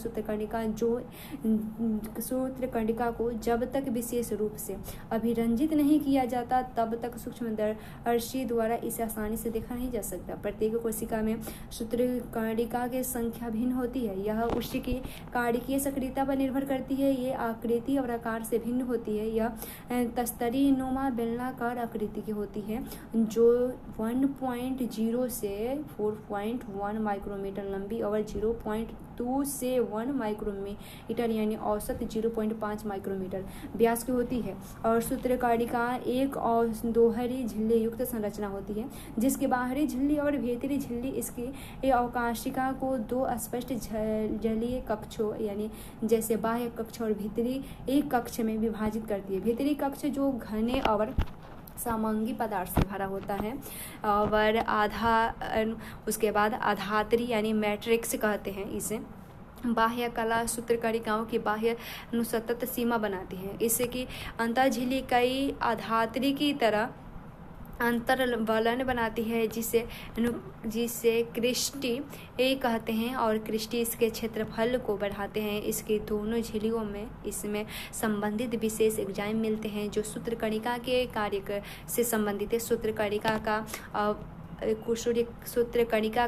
सूत्रकणिका को जब तक विशेष रूप से अभिरंजित नहीं किया जाता तब तक सूक्ष्मदर्शी द्वारा इसे आसानी से देखा नहीं जा सकता। प्रत्येक कोशिका में सूत्रकणिका की संख्या भिन्न होती है। यह उसकी कार्यकीय सक्रियता पर निर्भर करती है। ये आकृति और आकार से भिन्न होती है। यह तस्तरी नुमा बेलनाकार आकृति की होती है जो 1.0 से 4.1 माइक्रोमीटर लंबी और 0.2 से 1 माइक्रोमीटर यानी औसत 0.5 माइक्रोमीटर व्यास की होती है। और सूत्रकारिका एक और दोहरी झिल्ली युक्त संरचना होती है जिसकी बाहरी झिल्ली और भीतरी झिल्ली इसकी अवकाशिका को दो स्पष्ट जलीय कक्षों यानी जैसे बाह्य कक्ष और भीतरी एक कक्ष में विभाजित करती है। भीतरी कक्ष जो घने और सामंगी पदार्थ से भरा होता है और उसके बाद आधात्री यानी मैट्रिक्स कहते हैं इसे। बाह्य कला सूत्रकारिकाओं की बाह्य सतत सीमा बनाती है। इससे कि अंतःझिल्ली कई आधात्री की तरह अंतर्वलन बनाती है जिसे क्रिस्टी कहते हैं और क्रिस्टी इसके क्षेत्रफल को बढ़ाते हैं। इसके दोनों झिल्लियों में इसमें संबंधित विशेष एंजाइम मिलते हैं जो सूत्रकणिका के कार्य से संबंधित है। सूत्रकणिका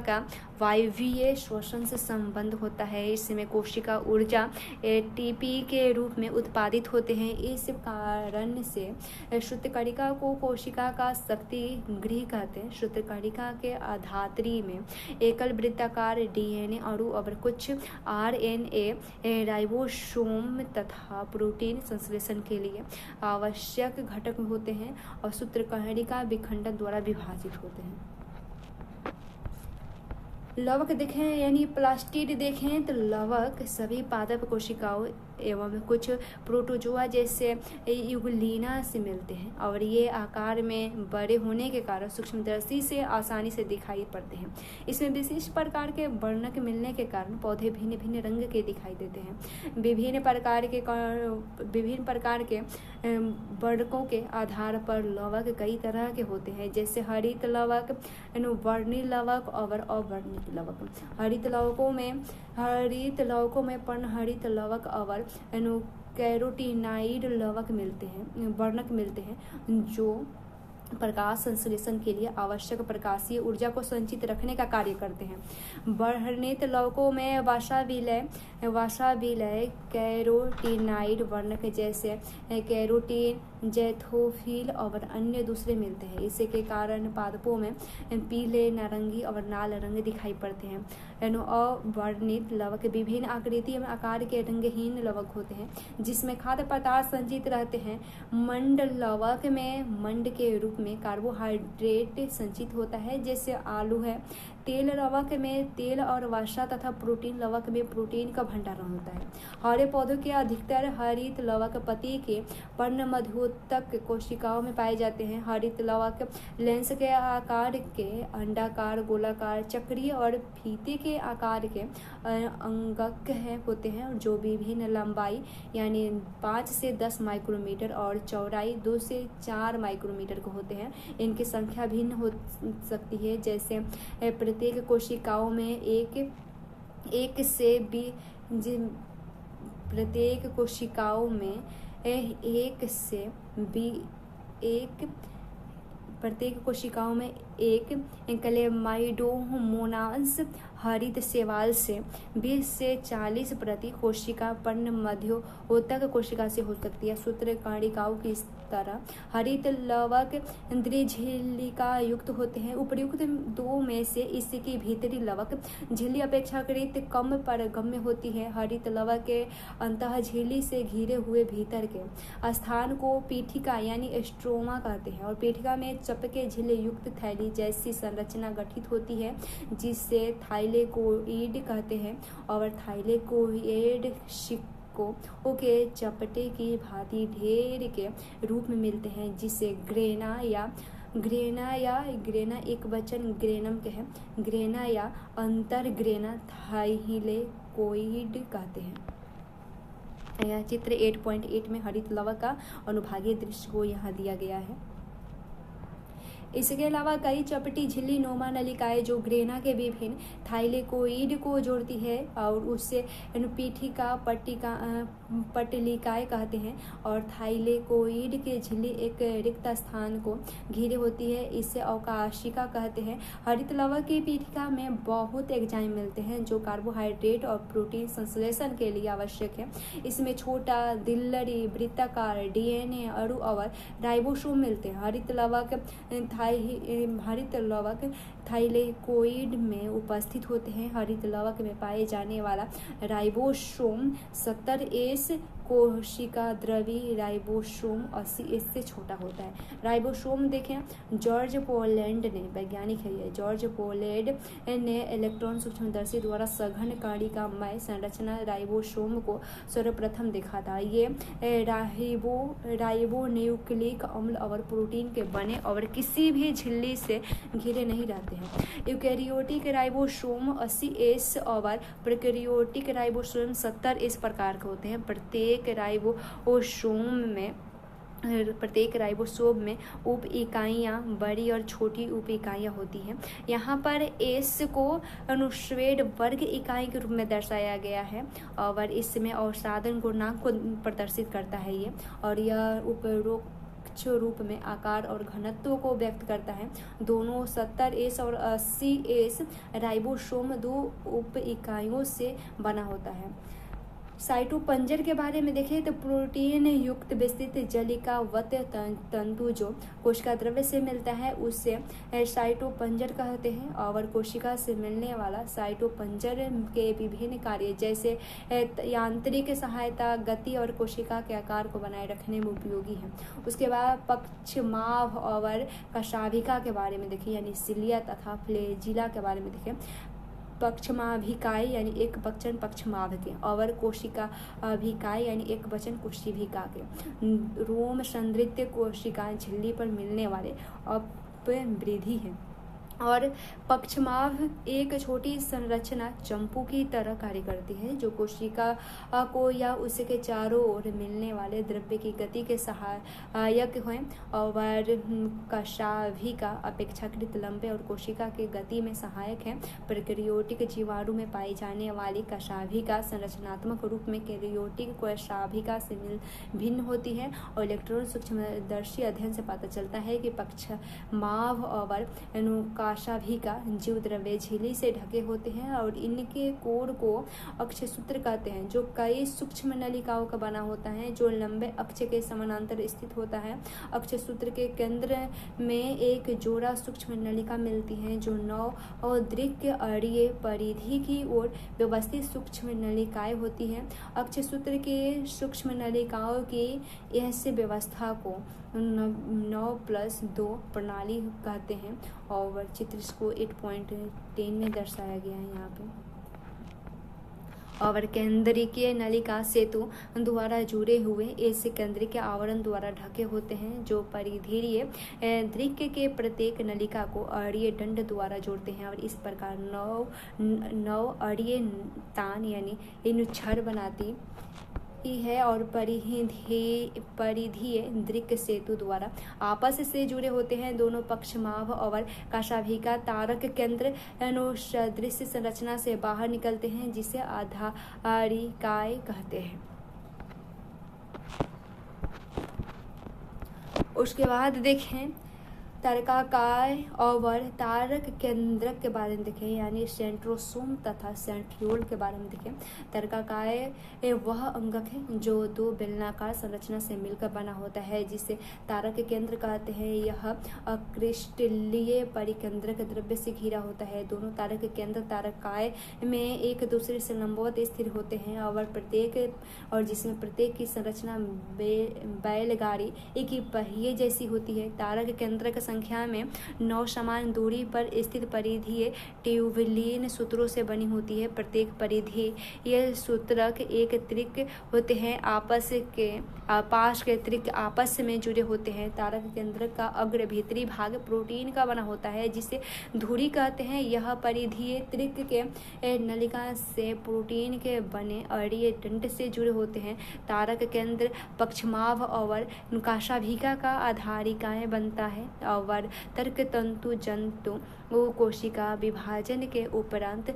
का वायवीय श्वसन से संबंध होता है। इसमें कोशिका ऊर्जा एटीपी के रूप में उत्पादित होते हैं। इस कारण से सूत्रकणिका को कोशिका का शक्ति गृह कहते हैं। सूत्रकणिका के आधात्री में एकल वृत्ताकार डीएनए अणु और कुछ आरएनए राइबोसोम तथा प्रोटीन संश्लेषण के लिए आवश्यक घटक होते हैं और सूत्रकणिका विखंडन द्वारा विभाजित होते हैं। लवक देखें यानी प्लास्टिड देखें तो लवक सभी पादप कोशिकाओं एवं कुछ प्रोटोजोआ जैसे युगलीना से मिलते हैं और ये आकार में बड़े होने के कारण सूक्ष्मदर्शी से आसानी से दिखाई पड़ते हैं। इसमें विशिष्ट प्रकार के वर्णक मिलने के कारण पौधे भिन्न भिन्न रंग के दिखाई देते हैं। विभिन्न प्रकार के वर्णकों के आधार पर लवक कई तरह के होते हैं जैसे हरित लवक, वर्णी लवक और अवर्णित लवक। हरित लवकों में पर्णहरित लवक और कैरोटीनाइड लवक मिलते हैं वर्णक मिलते हैं जो प्रकाश संश्लेषण के लिए आवश्यक प्रकाशीय ऊर्जा को संचित रखने का कार्य करते हैं। वर्णित लवकों में वसा विलय कैरोटीनाइड वर्णक जैसे कैरोटीन, जैथोफिल और अन्य दूसरे मिलते हैं। इसके कारण पादपों में पीले, नारंगी और लाल रंग दिखाई पड़ते हैं। अवर्णित लवक विभिन्न आकृति एवं आकार के रंगहीन लवक होते हैं जिसमें खाद्य पदार्थ संचित रहते हैं। मंड लवक में मंड के रूप में कार्बोहाइड्रेट संचित होता है जैसे आलू है। तेल लवक में तेल और वसा तथा प्रोटीन लवक में प्रोटीन का भंडारण होता है। हरे पौधों के अधिकतर हरित लवक पत्ती के पर्णमध्योतक कोशिकाओं में पाए जाते हैं। हरित लवक लेंस के आकार के, अंडाकार, गोलाकार, चक्रीय और फीते के आकार के अंगक होते हैं जो विभिन्न लंबाई यानी 5 से 10 माइक्रोमीटर और चौड़ाई 2 से 4 माइक्रोमीटर को होते हैं। इनकी संख्या भिन्न हो सकती है जैसे प्रत्येक कोशिकाओं में एक क्लेमाइडोमोनास हरित शैवाल से 20 से 40 प्रति कोशिका पर्णमध्योतक कोशिका से हो सकती है। सूत्रकाणिकाओं की तरह हरित लवक द्विझिल्लिका युक्त होते हैं। उपर्युक्त दो में से इसकी भीतरी लवक झिल्ली अपेक्षाकृत कम पारगम्य होती है। हरित लवक के अंतः झिल्ली से घिरे हुए भीतर के स्थान को पीठिका यानी स्ट्रोमा कहते हैं और पीठिका में चपके झिल्ली युक्त थैली जैसी संरचना गठित होती है जिससे थाइलेकोइड कहते हैं और थाइलेकोइड को के चपटे की भांति ढेर के रूप में मिलते हैं जिसे ग्रेना एक वचन ग्रेनम के है, ग्रेना या अंतरग्रेना थाइलेकोइड कहते हैं। यह चित्र 8.8 में हरित लवक का अनुभागीय दृश्य को यहाँ दिया गया है। इसके अलावा कई चपटी झिल्ली नोमा नलिकाएं जो ग्रेना के विभिन्न थाइलेकोइड को जोड़ती है और उससे पीठिका पटलिकाएं कहते हैं और थाइलेकोइड के झिल्ली एक रिक्त स्थान को घिरे होती है, इसे अवकाशिका कहते हैं। हरित लवक की पीठिका में बहुत एंजाइम मिलते हैं जो कार्बोहाइड्रेट और प्रोटीन संश्लेषण के लिए आवश्यक है। इसमें छोटा, दिल्लरी, वृत्ताकार डीएनए अणु और राइबोसोम मिलते हैं। हरित लवक थाइलेकोइड में उपस्थित होते हैं। हरित लवक में पाए जाने वाला राइबोसोम 70S कोशिका द्रवी राइबोसोम 80S से छोटा होता है। राइबोसोम देखें, जॉर्ज पोलैंड ने, वैज्ञानिक है ये, जॉर्ज पोलैंड ने इलेक्ट्रॉन सूक्ष्मदर्शी द्वारा सघन कणिकामय संरचना राइबोसोम को सर्वप्रथम देखा था। ये राइबोन्यूक्लिक अम्ल और प्रोटीन के बने और किसी भी झिल्ली से घिरे नहीं रहते हैं। यूकैरियोटिक राइबोसोम 80S और प्रोकैरियोटिक राइबोसोम 70S प्रकार के होते हैं। प्रत्येक राइबोसोम में उप इकाइयाँ बड़ी और छोटी उप इकाइयाँ होती हैं। यहाँ पर एस को अनुश्वेद वर्ग इकाई के रूप में दर्शाया गया है और इसमें अवसादन गुणांक को प्रदर्शित करता है ये, और यह उपरोक्त रूप में आकार और घनत्व को व्यक्त करता है। दोनों 70S और 80S राइबोसोम 2 उप इकाइयों से बना होता है। साइटोपंजर के बारे में देखें तो प्रोटीन युक्त विस्तृत जलिकावत तंतु जो कोशिका द्रव्य से मिलता है उससे साइटोपंजर कहते हैं और कोशिका से मिलने वाला साइटोपंजर के विभिन्न कार्य जैसे यांत्रिक सहायता, गति और कोशिका के आकार को बनाए रखने में उपयोगी है। उसके बाद पक्षमाभ और कशाभिका के बारे में देखें यानी सिलिया तथा फ्लैजिला के बारे में देखें। पक्षमाभिकाय यानी एक वचन पक्षमाभ के और कोशिका अभिकाय यानी एक वचन कोशिभिका के। रोम संदृत कोशिकाएं झिल्ली पर मिलने वाले अपवृद्धि है और पक्षमाभ एक छोटी संरचना चंपू की तरह कार्य करती है, जो कोशिका को या उसके चारों ओर मिलने वाले द्रव्य की गति के सहायक है। और कशाभिका अपेक्षाकृत लंबे और कोशिका की गति में सहायक है। प्रोकैरियोटिक जीवाणु में पाई जाने वाली कशाभिका संरचनात्मक रूप में कैरियोटिक कशाभिका से भिन्न होती है। और इलेक्ट्रॉन सूक्ष्मदर्शी अध्ययन से पता चलता है कि पक्षमाभ और कशाभिका जीव द्रव्य झिल्ली से ढके होते हैं और इनके कोर को अक्षसूत्र कहते हैं, जो कई सूक्ष्म नलिकाओं का बना होता है, जो लंबे अक्ष के समानांतर स्थित होता है। अक्षसूत्र के केंद्र में एक जोड़ा सूक्ष्म नलिका मिलती है, जो 9 और दृक् अरीय परिधि की ओर व्यवस्थित सूक्ष्म नलिकाएं होती हैं। अक्षसूत्र के सूक्ष्म नलिकाओं की ऐसी व्यवस्था को 9+2 प्रणाली कहते हैं। और चित्र को 8.10 में दर्शाया गया है यहाँ पे। और केंद्रीय नलिका सेतु द्वारा जुड़े हुए ऐसे केंद्रीय आवरण द्वारा ढके होते हैं, जो परिधीय दृक् के प्रत्येक नलिका को अरीय दंड द्वारा जोड़ते हैं। और इस प्रकार 9 अरीय तान यानी इन छड़ बनाती है और परिधीय दृक् सेतु द्वारा आपस से जुड़े होते हैं। दोनों पक्षमाभ और कशाभिका तारक केंद्र सदृश संरचना से बाहर निकलते हैं, जिसे आधारिकाएं कहते हैं। उसके बाद देखें तारकाकाय और तारक केंद्रक के बारे में देखें, यानी सेंट्रोसोम तथा सेंट्रियोल के बारे में देखें। तारकाकाय वह अंगक है जो 2 बेलनाकार संरचना से मिलकर बना होता है, जिसे तारक केंद्र कहते हैं। यह अक्रिस्टलीय परिकेंद्रक द्रव्य से घिरा होता है। दोनों तारक केंद्र तारकाय में एक दूसरे से लंबवत स्थिर होते हैं और जिसमें प्रत्येक की संरचना बैलगाड़ी एक ही पहिए जैसी होती है। तारक केंद्रक संख्या में 9 समान दूरी पर स्थित परिधीय ट्यूबुलिन सूत्रों से बनी होती है। प्रत्येक परिधीय सूत्रक एक त्रिक होते हैं, पास के त्रिक आपस में जुड़े होते हैं। तारक केंद्र का अग्र भीतरी भाग प्रोटीन का बना होता है, जिसे धुरी कहते हैं। यह परिधीय त्रिक के नलिका से प्रोटीन के बने अरीय दंड से जुड़े होते हैं। तारक केंद्र पक्षमाभ और कशाभिका का आधारिकाएं बनता है और तर्क तंतु जंतु कोशिका विभाजन के उपरांत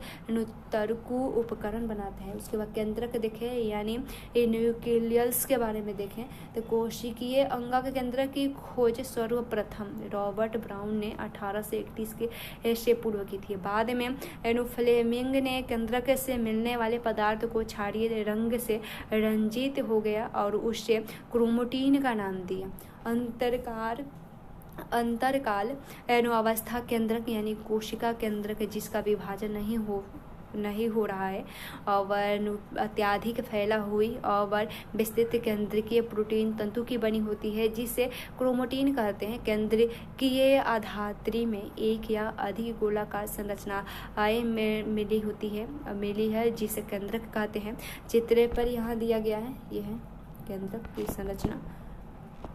तर्कु उपकरण बनाता है। उसके बाद केंद्रक देखें, यानी न्यूक्लियस के बारे में देखें तो कोशिकीय अंगक केंद्र की खोज सर्वप्रथम रॉबर्ट ब्राउन ने 1831 के से पूर्व की थी। बाद में फ्लेमिंग ने केंद्रक से मिलने वाले पदार्थ को क्षारीय रंग से रंजित हो गया और उससे क्रोमोटीन का नाम दिया। अंतरकाल अवस्था केंद्रक यानी कोशिका केंद्रक जिसका विभाजन नहीं हो रहा है और अत्यधिक फैला हुई और विस्तृत केंद्रीय प्रोटीन तंतु की बनी होती है, जिसे क्रोमोटीन कहते हैं। केंद्रीय आधात्री में एक या अधिक गोलाकार संरचनाएं मिली है जिसे केंद्रक कहते हैं। चित्र पर यहाँ दिया गया है, यह है केंद्रक की संरचना।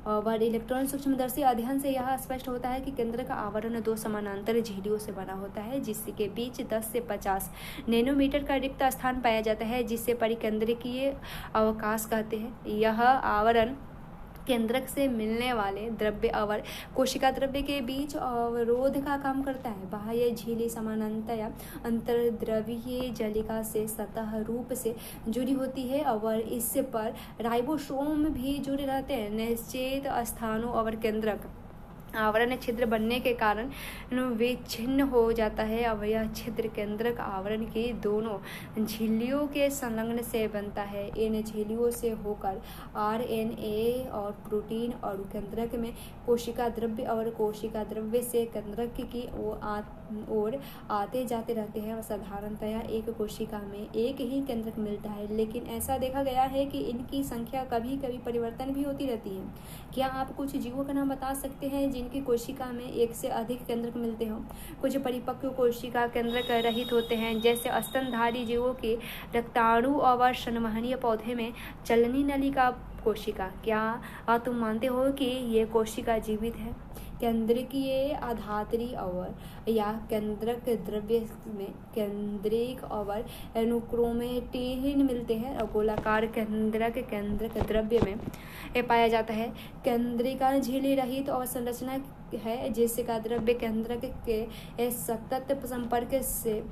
और इलेक्ट्रॉन सूक्ष्मदर्शी अध्ययन से यह स्पष्ट होता है कि केंद्र का आवरण 2 समानांतर झिल्लियों से बना होता है, जिसके बीच 10 से 50 नैनोमीटर का रिक्त स्थान पाया जाता है, जिसे परिकेंद्रकीय अवकाश कहते हैं। यह आवरण केंद्रक से मिलने वाले द्रव्य और कोशिका द्रव्य के बीच अवरोध का काम करता है। बाह्य झिल्ली समानांतर अंतर्द्रवीय जलिका से सतह रूप से जुड़ी होती है और इस पर राइबोसोम भी जुड़े रहते हैं। निश्चित स्थानों और केंद्रक आवरण छिद्र बनने के कारण विच्छिन्न हो जाता है और यह छिद्र केंद्रक आवरण की दोनों झिल्लियों के संलग्न से बनता है। इन झिल्लियों से होकर RNA और प्रोटीन और केंद्रक में कोशिका द्रव्य और कोशिका द्रव्य से केंद्रक की ओर आते जाते रहते हैं। और साधारणतया एक कोशिका में एक ही केंद्रक मिलता है, लेकिन ऐसा देखा गया है कि इनकी संख्या कभी कभी परिवर्तन भी होती रहती है। क्या आप कुछ जीवों का नाम बता सकते हैं जिनकी कोशिका में एक से अधिक केंद्रक मिलते हों? कुछ परिपक्व कोशिका केंद्रक रहित होते हैं, जैसे स्तनधारी जीवों के रक्ताणु और संवहनीय पौधे में चलनी नलिका कोशिका। क्या तुम मानते हो कि ये कोशिका जीवित है? केंद्रकीय आधात्री अवर या केंद्रक द्रव्य में केंद्रिक अवर क्रोमेटिन मिलते हैं और गोलाकार केंद्रक द्रव्य में पाया जाता है। केंद्रिका झिल्ली रहित और संरचना है जिसका द्रव्य केंद्रक के सतत संपर्क से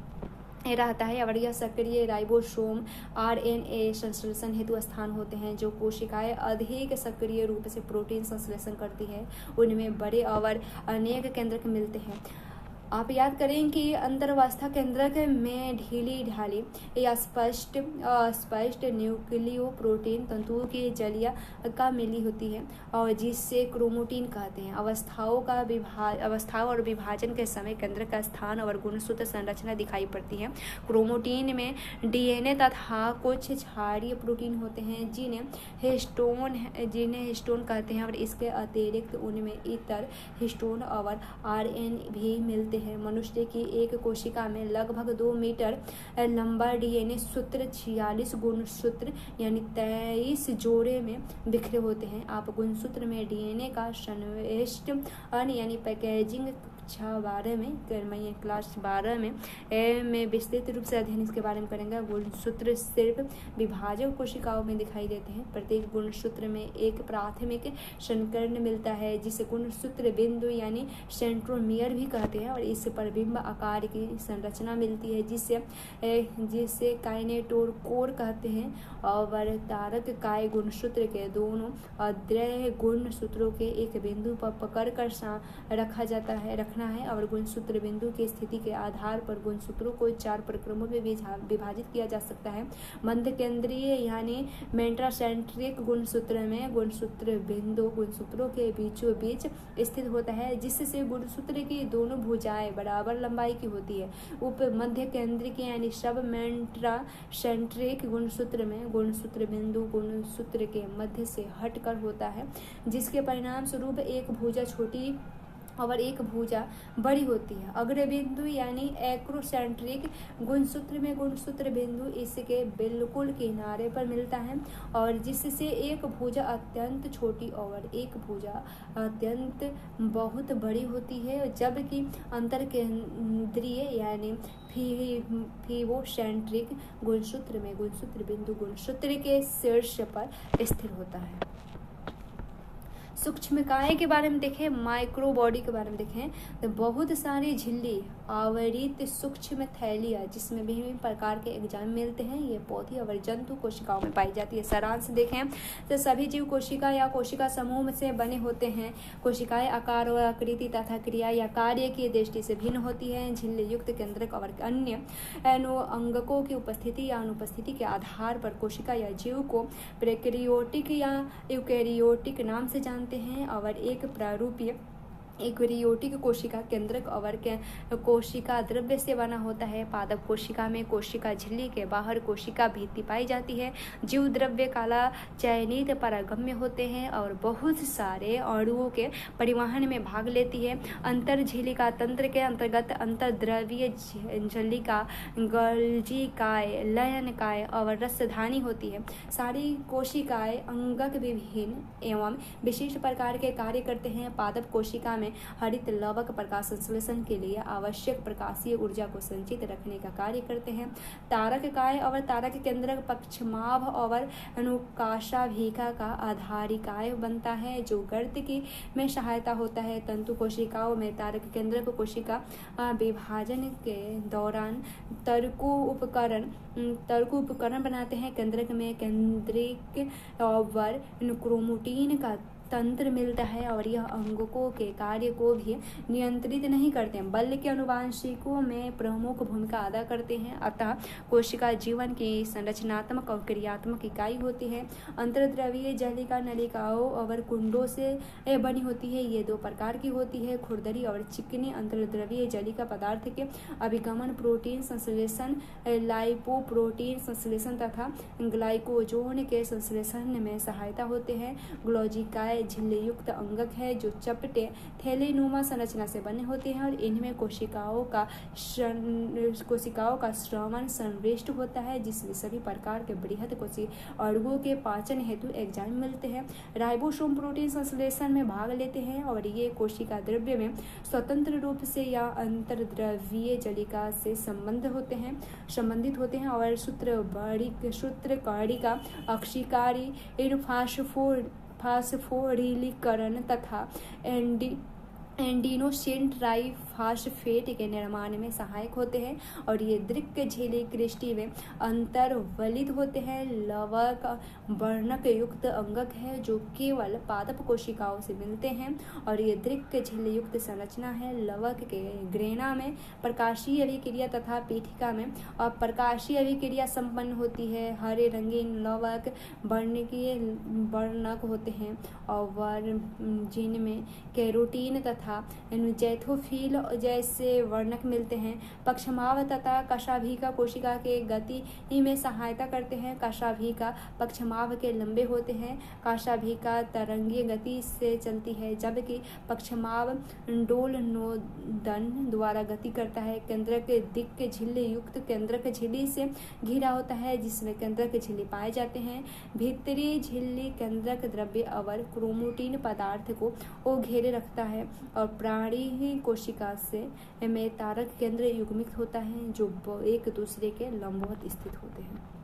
रहता है और यह सक्रिय राइबोसोम RNA संश्लेषण हेतु स्थान होते हैं। जो कोशिकाएं अधिक सक्रिय रूप से प्रोटीन संश्लेषण करती है उनमें बड़े और अनेक केंद्रक मिलते हैं। आप याद करें कि अंतरावस्था केंद्रक में ढीली ढाली या स्पष्ट न्यूक्लियो प्रोटीन तंतुओं की जलिया का मिली होती है और जिससे क्रोमोटिन कहते हैं। अवस्थाओं और विभाजन के समय केंद्रक का स्थान और गुणसूत्र संरचना दिखाई पड़ती है। क्रोमोटिन में DNA तथा कुछ क्षारीय प्रोटीन होते हैं जिन्हें हिस्टोन कहते हैं और इसके अतिरिक्त उनमें इतर हिस्टोन और RNA भी मिलते हैं। मनुष्य की एक कोशिका में लगभग 2 मीटर लंबा DNA सूत्र 46 गुणसूत्र यानी 23 जोड़े में बिखरे होते हैं। आप गुणसूत्र में DNA का संश्लेषण यानी पैकेजिंग क्लास 12 में विस्तृत रूप से अध्ययन इसके बारे में करेंगे। गुणसूत्र सिर्फ विभाजक कोशिकाओं में दिखाई देते हैं। प्रत्येक गुणसूत्र में एक प्राथमिक संकर्ण मिलता है जिसे गुणसूत्र बिंदु यानी सेंट्रोमियर भी कहते हैं और इस पर बिंब आकार की संरचना मिलती है जिसे काइनेटोर कोर कहते हैं। और तारक काय गुणसूत्र के दोनों अद्रय गुणसूत्रों के एक बिंदु पर पकड़ कर रखना है और गुणसूत्र बिंदु की स्थिति के आधार पर गुणसूत्रों को 4 प्रक्रमों में विभाजित किया जा सकता है। मध्य केंद्रीय यानी मेंट्रासेंट्रिक गुणसूत्र में गुणसूत्र बिंदु गुणसूत्रों के बीचों बीच स्थित होता है जिससे गुणसूत्र की दोनों भुजाएं बराबर लंबाई की होती है। उप मध्य केंद्रिक यानी सब मेंट्रासेंट्रिक गुणसूत्र में गुणसूत्र बिंदु गुणसूत्र के मध्य से हटकर होता है जिसके परिणाम स्वरूप एक भुजा छोटी और एक भुजा बड़ी होती है। अग्र बिंदु यानी एक्रोसेंट्रिक गुणसूत्र में गुणसूत्र बिंदु इसके बिल्कुल किनारे पर मिलता है और जिससे एक भुजा अत्यंत छोटी और एक भुजा अत्यंत बहुत बड़ी होती है। जबकि अंतर केंद्रीय यानी फिबोसेंट्रिक गुणसूत्र में गुणसूत्र बिंदु गुणसूत्र के शीर्ष पर स्थिर होता है। सूक्ष्मकाय के बारे में देखें, माइक्रो बॉडी के बारे में देखें तो बहुत सारी झिल्ली आवरित सूक्ष्म थैलियाँ जिसमें विभिन्न प्रकार के एंजाइम मिलते हैं ये पौधे और जंतु कोशिकाओं में पाई जाती है। सारांश देखें तो सभी जीव कोशिका या कोशिका समूह से बने होते हैं। कोशिकाएं आकार और आकृति तथा क्रिया या कार्य की दृष्टि से भिन्न होती हैं। झिल्ली युक्त केंद्रक और अन्य अंगकों की उपस्थिति या अनुपस्थिति के आधार पर कोशिका या जीव को प्रोकैरियोटिक या यूकैरियोटिक नाम से जानते हैं और एक प्रारूपीय यूकैरियोटिक कोशिका केंद्रक और कोशिका द्रव्य से बना होता है। पादप कोशिका में कोशिका झिल्ली के बाहर कोशिका भित्ति पाई जाती है। जीव द्रव्य काला चयनित परागम्य होते हैं और बहुत सारे अणुओं के परिवहन में भाग लेती है। अंतर झिल्लिका तंत्र के अंतर्गत अंतर्द्रव्य झिल्लिका गल्जिकाय लयनकाय और रसधानी होती है। सारी कोशिकाएं अंगक विभिन्न एवं विशिष्ट प्रकार के कार्य करते हैं। पादप कोशिका में हरित लवक प्रकाश संश्लेषण के लिए आवश्यक प्रकाशीय ऊर्जा को संचित रखने का कार्य करते हैं। तारक काय और तारक केंद्रक पक्षमाभ और अनुकाशाभिका का आधारिकाय बनता है जो गर्त की में सहायता होता है। तंतु कोशिकाओं में तारक केंद्रक कोशिका विभाजन के दौरान तर्कु उपकरण बनाते हैं। केंद्रक में केंद्रिक और क्रोमोटिन का तंत्र मिलता है और यह अंगकों के कार्य को भी नियंत्रित नहीं करते हैं बल्कि अनुवांशिकों में प्रमुख भूमिका अदा करते हैं। अतः कोशिका जीवन की संरचनात्मक और क्रियात्मक इकाई होती है। अंतर्द्रवीय झिल्लिका नलिकाओं और कुंडों से बनी होती है। ये 2 प्रकार की होती है, खुरदरी और चिकनी। अंतर्द्रवीय झिल्लिका पदार्थ के अभिगमन प्रोटीन संश्लेषण लाइपोप्रोटीन संश्लेषण तथा ग्लाइकोजोन के संश्लेषण में सहायता होते हैं। ग्लोजिकाय कोशिकाएं झिल्ली युक्त अंगक है जो चपटे थैलेनुमा संरचना से बने होते हैं और इनमें कोशिकाओं का श्रवण संवेष्ट होता है जिसमें सभी प्रकार के बृहद कोशिकीय अर्गों के पाचन हेतु एंजाइम मिलते हैं। राइबोसोम प्रोटीन संश्लेषण में भाग लेते हैं और ये कोशिका द्रव्य में स्वतंत्र रूप से या अंतर्द्रव्यीय जलिका से संबंधित होते हैं और सूत्रकणिका अक्षिकारी फास्फोरिलीकरण तथा एंडीनोसिन ट्राइफॉस्फेट के निर्माण में सहायक होते हैं और ये दृक्क झिल्ली कृष्टि में अंतर्वलित होते हैं। लवक वर्णक युक्त अंगक है जो केवल पादप कोशिकाओं से मिलते हैं और ये दृक्क झिल्ली युक्त संरचना है। लवक के ग्रेना में प्रकाशीय अभिक्रिया तथा पीठिका में अप्रकाशीय अभिक्रिया संपन्न होती है। हरे रंगीन लवक वर्णक होते हैं और जिनमें कैरोटीन तथा जैथोफिल जैसे वर्णक मिलते हैं। पक्षमाव तथा कशाभिका कोशिका के गति में सहायता करते हैं। कशाभिका पक्षमाव के लंबे होते हैं। कशाभिका तरंगीय गति से चलती है जबकि पक्षमाव डोलनोदन द्वारा गति करता है। केंद्रक दिक्क झिल्ली युक्त केंद्रक झिल्ली से घिरा होता है जिसमें केंद्रक झिल्ली पाए जाते हैं। भीतरी झिल्ली केंद्रक द्रव्य और क्रोमैटिन पदार्थ को घेरे रखता है और प्राणी कोशिका से में तारक केंद्र युग्मित होता है जो एक दूसरे के लंबवत स्थित होते हैं।